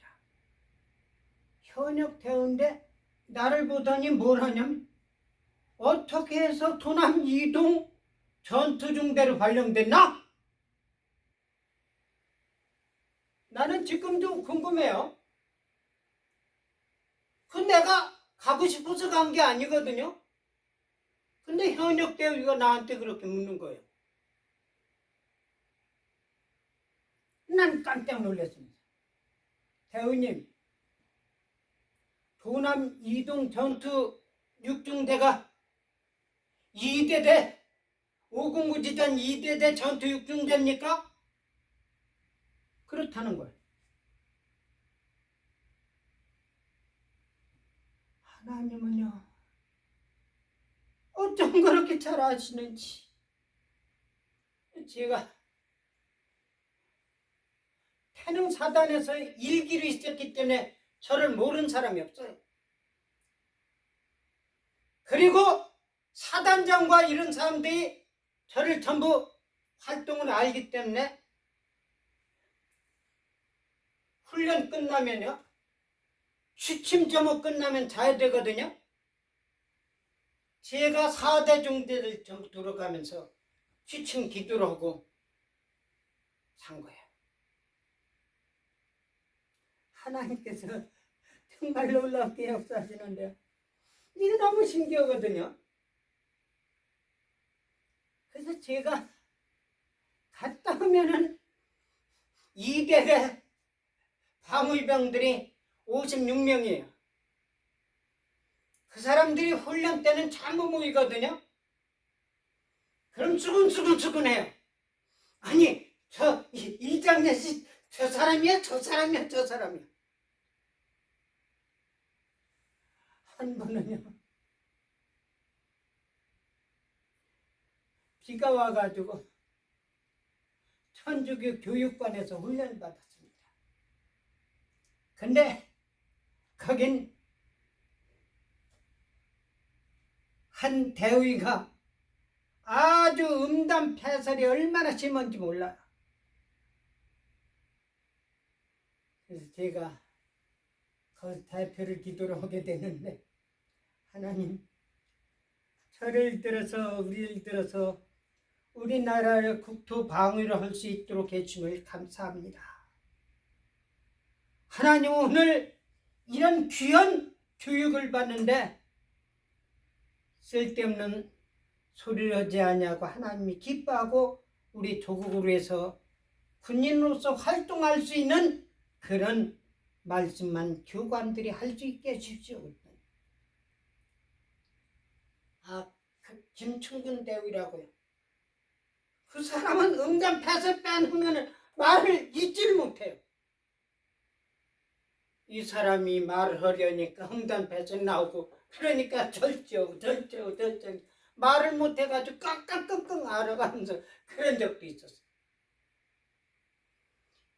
현역대의인데 나를 보더니 뭘 하냐면 어떻게 해서 도남 2동 전투중대로 발령됐나? 나는 지금도 궁금해요. 그 내가 가고 싶어서 간 게 아니거든요. 근데 현역 대위가 나한테 그렇게 묻는 거예요. 난 깜짝 놀랐습니다. 대위님, 도남 2동 전투 6중대가 2대대 509 지단 2대대 전투 6중대입니까? 그렇다는 거예요. 하나님은요, 어쩜 그렇게 잘 아시는지. 제가 태능 사단에서 일기로 있었기 때문에 저를 모르는 사람이 없어요. 그리고 사단장과 이런 사람들이 저를 전부 활동을 알기 때문에 훈련 끝나면요, 취침 점호 끝나면 자야 되거든요. 제가 4대 중대를 전부 들어가면서 취침 기도를 하고 산 거예요. 하나님께서 정말 놀랍게 역사하시는데요. 이게 너무 신기하거든요. 그래서 제가 갔다 오면은 200의 방위병들이 56명이에요. 그 사람들이 훈련 때는 전부 모이거든요. 그럼 수근수근수근해요. 아니, 저 일장내시 저 사람이야, 저 사람이야, 저 사람이야. 한 번은요, 비가 와가지고 천주교 교육관에서 훈련 받았습니다. 근데 거긴 한 대위가 아주 음담패설이 얼마나 심한지 몰라요. 그래서 제가 그 대표를 기도를 하게 되는데, 하나님, 저를 들어서 우리를 들어서 우리나라의 국토 방위를 할 수 있도록 해주심을 감사합니다. 하나님, 오늘 이런 귀한 교육을 받는데 쓸데없는 소리를 하지 않냐고 하나님이 기뻐하고 우리 조국을 위해서 군인으로서 활동할 수 있는 그런 말씀만 교관들이 할 수 있게 해주십시오. 그 김충근 대위라고요. 그 사람은 음담패설 빼놓으면 말을 잊지를 못해요. 이 사람이 말을 하려니까 음담패설 나오고, 그러니까 절제하고 말을 못해가지고 깡깡깡깡 알아가면서 그런 적도 있었어요.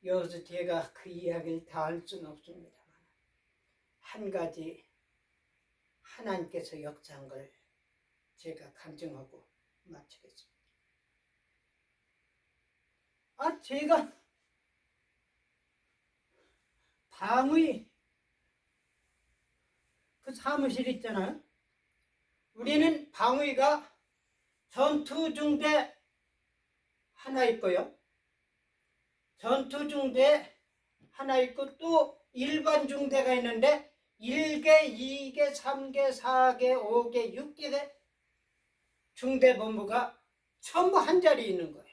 여기서 제가 그 이야기를 다 할 수는 없습니다만, 한 가지 하나님께서 역사한 걸 제가 간증하고 마치겠습니다. 제가 방위 그 사무실 있잖아요. 우리는 방위가 전투중대 하나 있고요. 전투중대 하나 있고 또 일반 중대가 있는데 1개, 2개, 3개, 4개, 5개, 6개 중대본부가 전부 한 자리에 있는 거예요.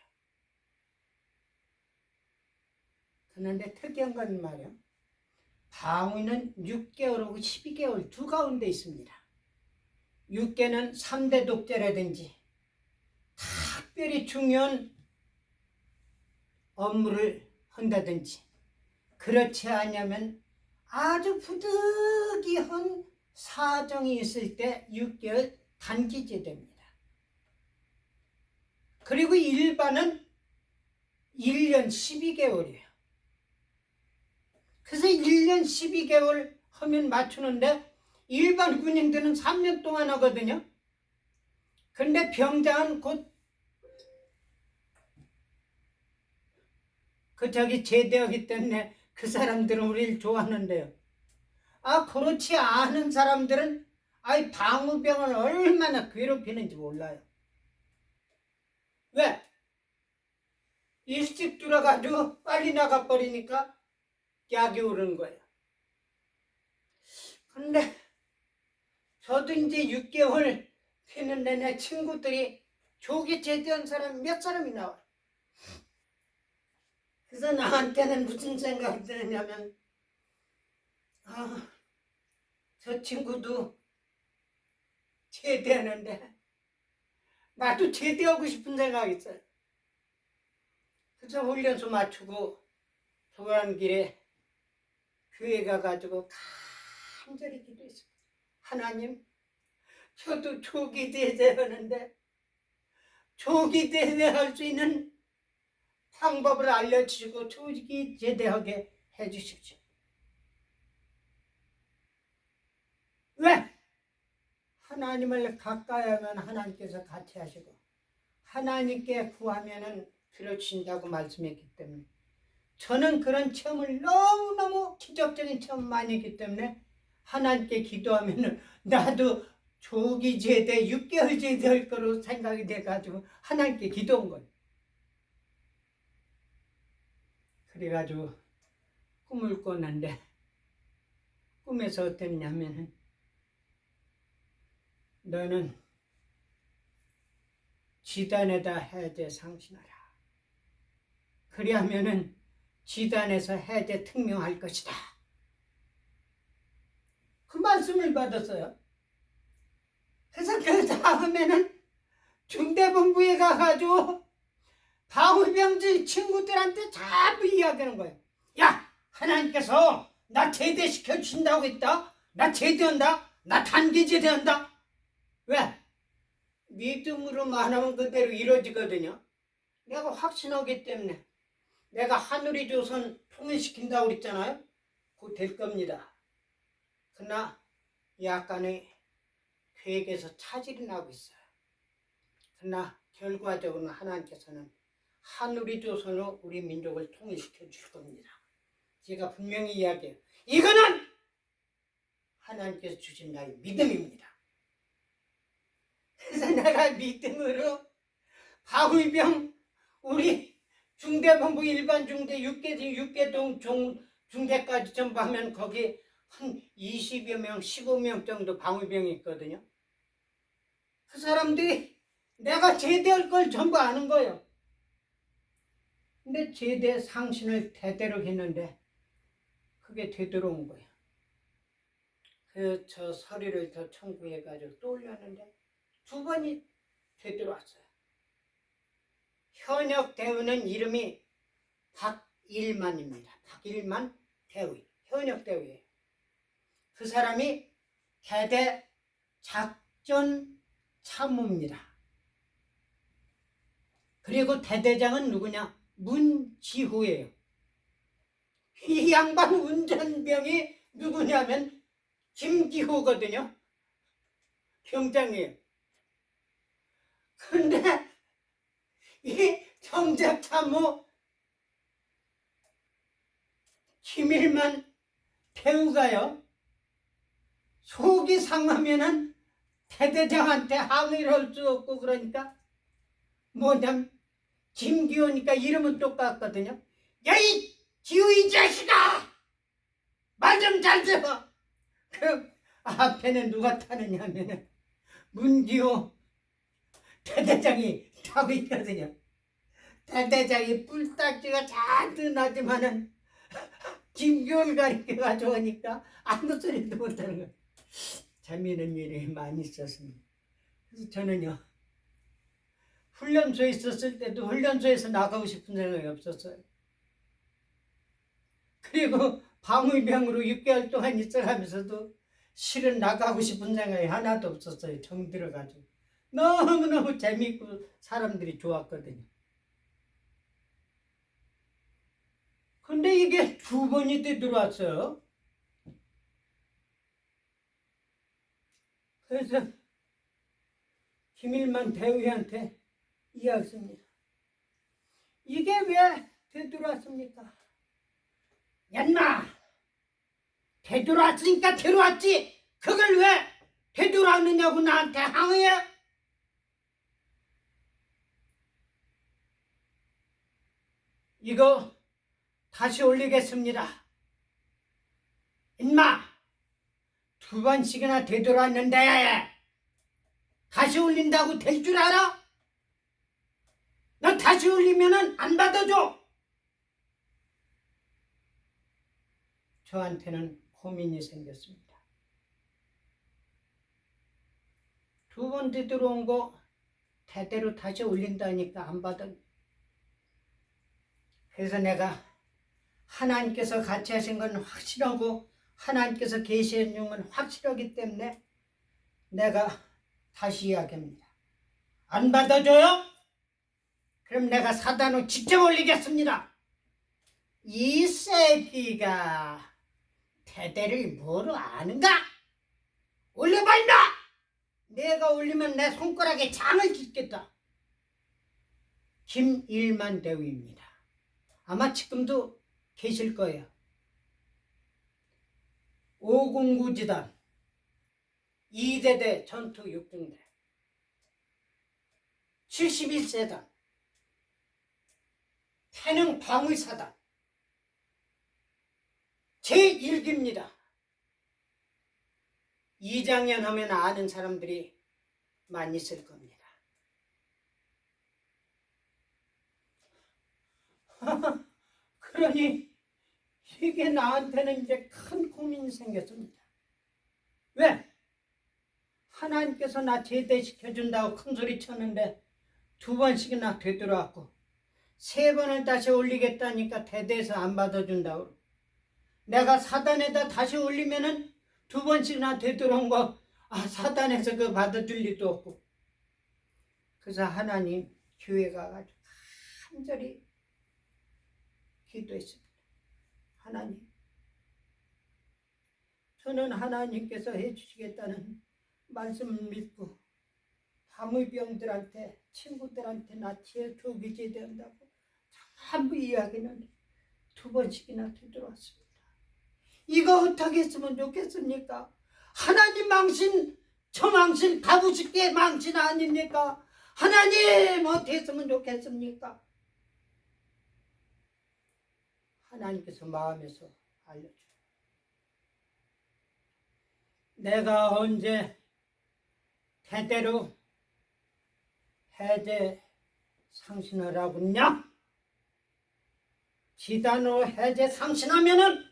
그런데 특이한 건 말이에요. 방위는 6개월하고 12개월 두 가운데 있습니다. 6개는 3대 독재라든지 특별히 중요한 업무를 한다든지, 그렇지 않으면 아주 부득이한 사정이 있을 때 6개월 단기 제도입니다. 그리고 일반은 1년 12개월이에요. 그래서 1년 12개월 하면 맞추는데 일반 군인들은 3년 동안 하거든요. 근데 병장은 곧 제대하기 때문에 그 사람들은 우리를 좋아하는데요. 그렇지 않은 사람들은 방위병을 얼마나 괴롭히는지 몰라요. 왜? 일찍 들어가지고 빨리 나가버리니까 약이 오르는 거예요. 근데 저도 이제 6개월 되는데 내 친구들이 조기 제대한 사람이 몇 사람이 나와요. 그래서 나한테는 무슨 생각이 드냐면, 저 친구도 제대하는데 나도 제대하고 싶은 생각이 있어요. 그래서 훈련소 맞추고 돌아가는 길에 교회 가가지고 간절히 기도했습니다. 하나님, 저도 조기 제대하는데 조기 제대할 수 있는 방법을 알려주시고 조기 제대하게 해주십시오. 왜? 하나님을 가까이 하면 하나님께서 같이 하시고 하나님께 구하면은 들어주신다고 말씀했기 때문에, 저는 그런 체험을 너무너무 기적적인 체험 많이 했기 때문에 하나님께 기도하면은 나도 조기 제대 6개월 제대할 거로 생각이 돼가지고 하나님께 기도한 거예요. 그래가지고 꿈을 꿨는데 꿈에서 어땠냐면은 너는 지단에다 해제 상신하라. 그리하면은 지단에서 해제 특명할 것이다. 그 말씀을 받았어요. 그래서 그 다음에는 중대본부에 가가지고 방위병지 친구들한테 전부 이야기하는 거예요. 야, 하나님께서 나 제대시켜 주신다고 했다. 나 제대한다. 나 단기 제대한다. 왜? 믿음으로 말하면 그대로 이루어지거든요. 내가 확신하기 때문에 내가 하늘의 조선 통일시킨다고 그랬잖아요. 그거 될 겁니다. 그러나 약간의 계획에서 차질이 나고 있어요. 그러나 결과적으로는 하나님께서는 하늘의 조선으로 우리 민족을 통일시켜 줄 겁니다. 제가 분명히 이야기해요. 이거는 하나님께서 주신 나의 믿음입니다. 그래서 내가 믿음으로 방위병 우리 중대본부 일반 중대 6개동 중대까지 전부 하면 거기 한 20여 명 15명 정도 방위병이 있거든요. 그 사람들이 내가 제대할 걸 전부 아는 거예요. 근데 제대 상신을 대대로 했는데 그게 되돌아온 거예요. 저 서류를 더 청구해가지고 또 올렸는데 2번이 되돌아왔어요. 현역 대위는 이름이 박일만입니다. 박일만 대위, 현역 대위예요. 그 사람이 대대 작전 참모입니다. 그리고 대대장은 누구냐? 문지후예요. 이 양반 운전병이 누구냐면 김기호거든요. 병장이에요. 근데 이 정작참모 김일만 대우가요, 속이 상하면은 대대장한테 항의를 할 수 없고, 그러니까 뭐냐면 김기호니까 이름은 똑같거든요. 야, 이 기호 이 자식아! 말 좀 잘 들어! 그 앞에는 누가 타느냐면은 문기호 대대장이 타고 있거든요. 대대장이 뿔딱지가 잔뜩 나지만은 김기호를 가리켜가지고 하니까 아무 소리도 못하는 거예요. 재미있는 일이 많이 있었습니다. 그래서 저는요, 훈련소에 있었을 때도 훈련소에서 나가고 싶은 생각이 없었어요. 그리고 방위병으로 6개월 동안 있어가면서도 실은 나가고 싶은 생각이 하나도 없었어요. 정 들어가지고 너무너무 재미있고 사람들이 좋았거든요. 근데 이게 2번이 되돌아왔어요. 그래서 김일만 대위한테 이야기했습니다. 이게 왜 되돌아왔습니까? 얀마, 되돌아왔으니까 들어왔지 그걸 왜 되돌아왔느냐고 나한테 항의해? 이거 다시 올리겠습니다. 인마, 2번씩이나 되돌아왔는데 다시 올린다고 될 줄 알아? 너 다시 올리면은 안 받아줘. 저한테는 고민이 생겼습니다. 2번 되돌아온 거 대대로 다시 올린다니까 안 받아. 그래서 내가 하나님께서 같이 하신 건 확실하고 하나님께서 계시한 건 확실하기 때문에 내가 다시 이야기합니다. 안 받아줘요? 그럼 내가 사단으로 직접 올리겠습니다. 이 새끼가 대대를 뭐로 아는가? 올려봐 임마! 내가 올리면 내 손가락에 장을 짓겠다. 김일만 대위입니다. 아마 지금도 계실 거예요. 509지단 2대대 전투 6중대 71세단 태능 방위사단 제1기입니다. 이장년 하면 아는 사람들이 많이 있을 겁니다. 그러니 이게 나한테는 이제 큰 고민이 생겼습니다. 왜? 하나님께서 나 제대시켜준다고 큰소리 쳤는데 2번씩이나 되돌아왔고 3번을 다시 올리겠다니까 대대에서 안 받아준다고. 내가 사단에다 다시 올리면은 2번씩이나 되돌아온 거 사단에서 그거 받아줄 리도 없고. 그래서 하나님 교회 가가지고 간절히 기도했습니다. 하나님, 저는 하나님께서 해주시겠다는 말씀을 믿고 밤의병들한테 친구들한테 나 교기 제대한다고 전부 이야기는 2번씩이나 되돌아왔습니다. 이거 어떻게 했으면 좋겠습니까? 하나님 망신, 저 망신 가부식게 망신 아닙니까? 하나님 어떻게 했으면 좋겠습니까? 하나님께서 마음에서 알려줘요. 내가 언제 대대로 해제 상신을 하고 있냐? 지단으로 해제 상신하면은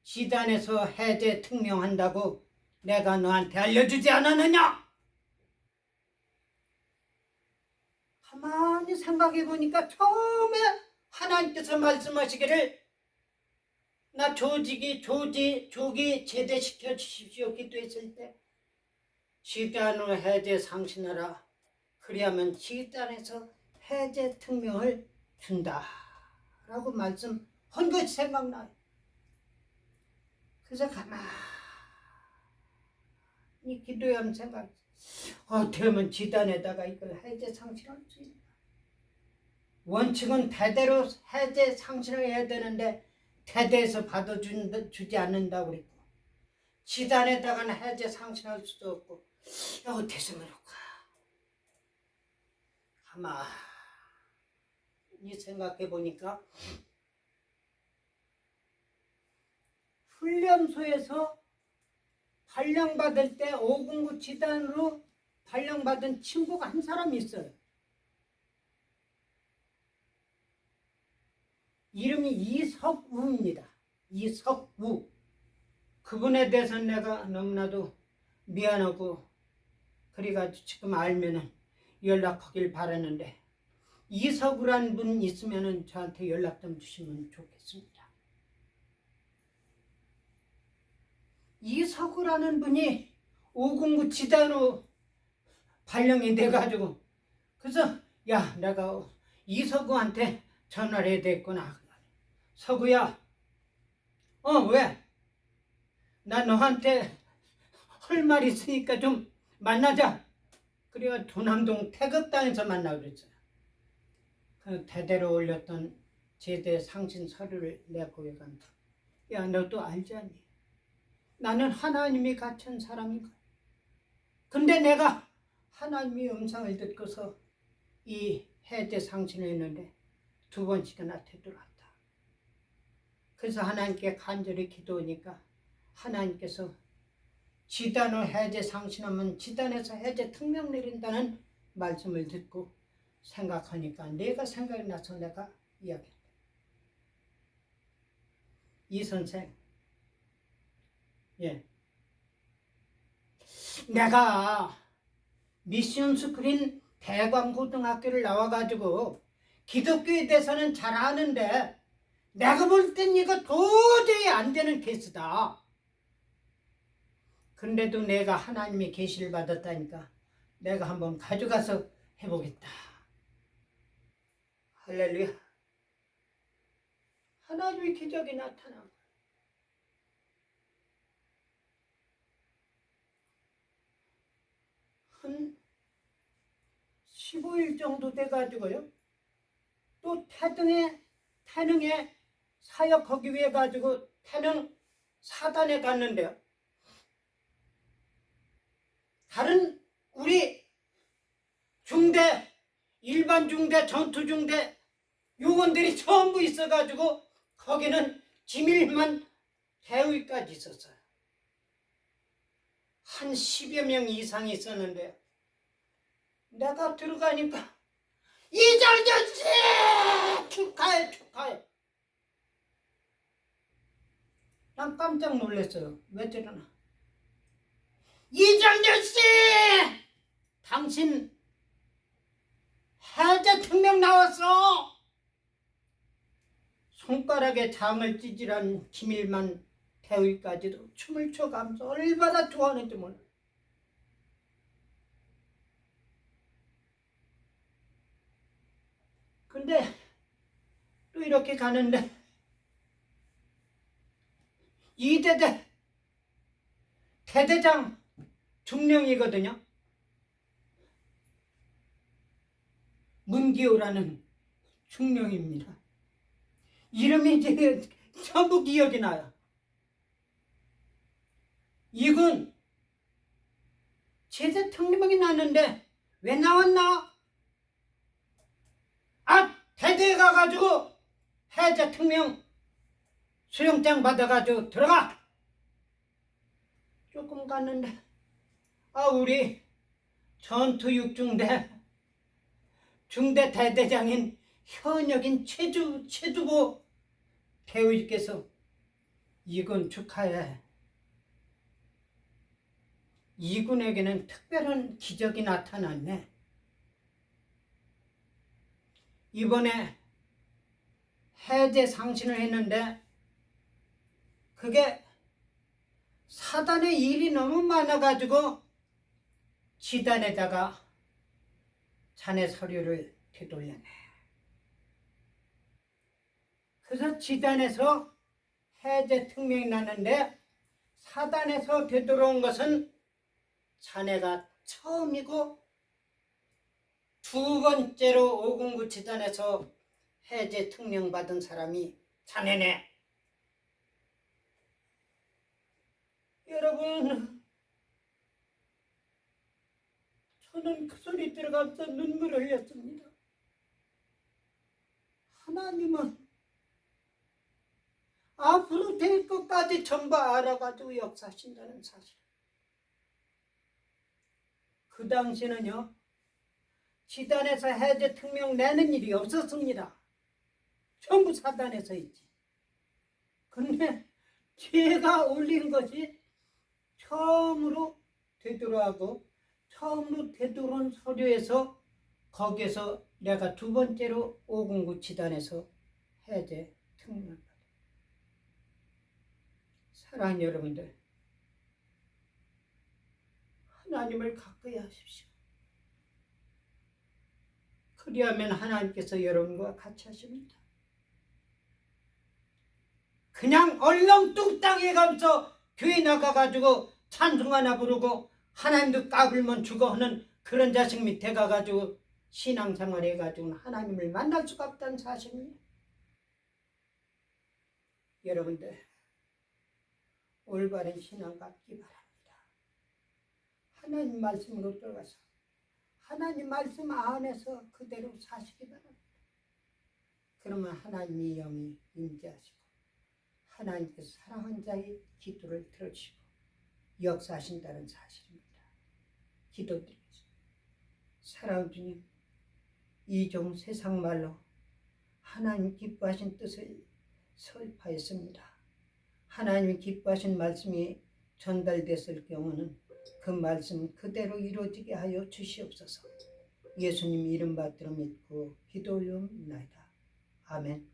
지단에서 해제 특명한다고 내가 너한테 알려주지 않았느냐? 가만히 생각해 보니까 처음에 하나님께서 말씀하시기를 나 조기 제대시켜 주십시오 기도했을 때 지단으로 해제 상신하라. 그리하면 지단에서 해제 특명을 준다 라고 말씀한 것이 생각나요. 그래서 가만히 기도하면 생각, 어떻게 하면 지단에다가 이걸 해제 상신할 수 있나. 원칙은 대대로 해제 상신을 해야 되는데 대대에서 받아주지 않는다고 그랬고 지단에다가는 해제 상신할 수도 없고 어떻게 하면 좋을까. 가만히 생각해 보니까 훈련소에서 발령받을 때 509 지단으로 발령받은 친구가 한 사람이 있어요. 이름이 이석우입니다. 이석우. 그분에 대해서는 내가 너무나도 미안하고 그래가지고 지금 알면은 연락하길 바라는데 이석우라는 분 있으면은 저한테 연락 좀 주시면 좋겠습니다. 이석우라는 분이 509 지단으로 발령이 돼가지고 그래서 야 내가 이석우한테 전화를 해야 되겠구나. 석우야 왜? 나 너한테 할 말 있으니까 좀 만나자. 그래가 도남동 태극당에서 만나고 그랬어요. 그 대대로 올렸던 제대 상신 서류를 내가 거기 간다. 야 너도 알지 않니? 나는 하나님이 갖춘 사람인가. 근데 내가 하나님의 음성을 듣고서 이 해제 상신을 했는데 2번씩이나 되돌아왔다. 그래서 하나님께 간절히 기도하니까 하나님께서 지단을 해제 상신하면 지단에서 해제 특명 내린다는 말씀을 듣고 생각하니까 내가 생각이 나서 내가 이야기했다. 이 선생, 내가 미션 스크린 대광고등학교를 나와가지고 기독교에 대해서는 잘 아는데 내가 볼 땐 이거 도저히 안 되는 케이스다. 근데도 내가 하나님의 계시를 받았다니까 내가 한번 가져가서 해보겠다. 할렐루야. 하나님의 기적이 나타난 거야. 한 15일 정도 돼가지고요. 또 태능에 사역하기 위해 가지고 태능 사단에 갔는데요. 다른 우리 중대, 일반 중대, 전투 중대 요원들이 전부 있어가지고 거기는 기밀만 대위까지 있었어요. 한 10여 명 이상이 있었는데 내가 들어가니까 이정현 씨 축하해 축하해. 난 깜짝 놀랐어요. 왜 저러나. 이정현 씨 당신 해제 특명 나왔어. 손가락에 장을 찌질한 김일만 대위까지도 춤을 춰가면서 얼마나 좋아하는지 몰라. 근데 또 이렇게 가는데 이대대 대대장 중령이거든요. 문기호라는 중령입니다. 이름이 이제 전부 기억이 나요. 이군 제대 특명이 났는데 왜 나왔나? 아, 대대에 가가지고 해제 특명 수령장 받아가지고 들어가. 조금 갔는데 우리 전투 6중대 중대 대대장인 현역인 최주보 대위께서 이군 축하해. 이군에게는 특별한 기적이 나타났네. 이번에 해제 상신을 했는데 그게 사단의 일이 너무 많아가지고 지단에다가 자네 서류를 되돌려내. 그래서 지단에서 해제 특명이 났는데 사단에서 되돌아온 것은 자네가 처음이고 두 번째로 509 지단에서 해제 특명 받은 사람이 자네네. 여러분, 저는 그 소리 들어가면서 눈물을 흘렸습니다. 하나님은 앞으로 될 것까지 전부 알아가지고 역사하신다는 사실. 그 당시는요, 지단에서 해제 특명 내는 일이 없었습니다. 전부 사단에서 있지. 근데 제가 올린 것이 처음으로 되돌아가고 처음으로 되돌아온 서류에서 거기에서 내가 두 번째로 509 지단에서 해제 특명. 사랑하는 여러분들, 하나님을 가까이 하십시오. 그리하면 하나님께서 여러분과 같이 하십니다. 그냥 얼렁뚱땅 해가면서 교회 나가가지고 찬송 하나 부르고 하나님도 까불면 죽어 하는 그런 자식 밑에 가가지고 신앙생활 해가지고는 하나님을 만날 수가 없다는 사실입니다. 여러분들, 올바른 신앙 갖기 바랍니다. 하나님 말씀으로 들어가서 하나님 말씀 안에서 그대로 사시기 바랍니다. 그러면 하나님의 영이 임재하시고 하나님께서 사랑한 자의 기도를 들어주시고 역사하신다는 사실입니다. 기도드리겠습니다. 사랑하는 주님, 이종 세상 말로 하나님 기뻐하신 뜻을 설파했습니다. 하나님이 기뻐하신 말씀이 전달됐을 경우는 그 말씀 그대로 이루어지게 하여 주시옵소서. 예수님 이름 받들어 믿고 기도 올려옵나이다. 아멘.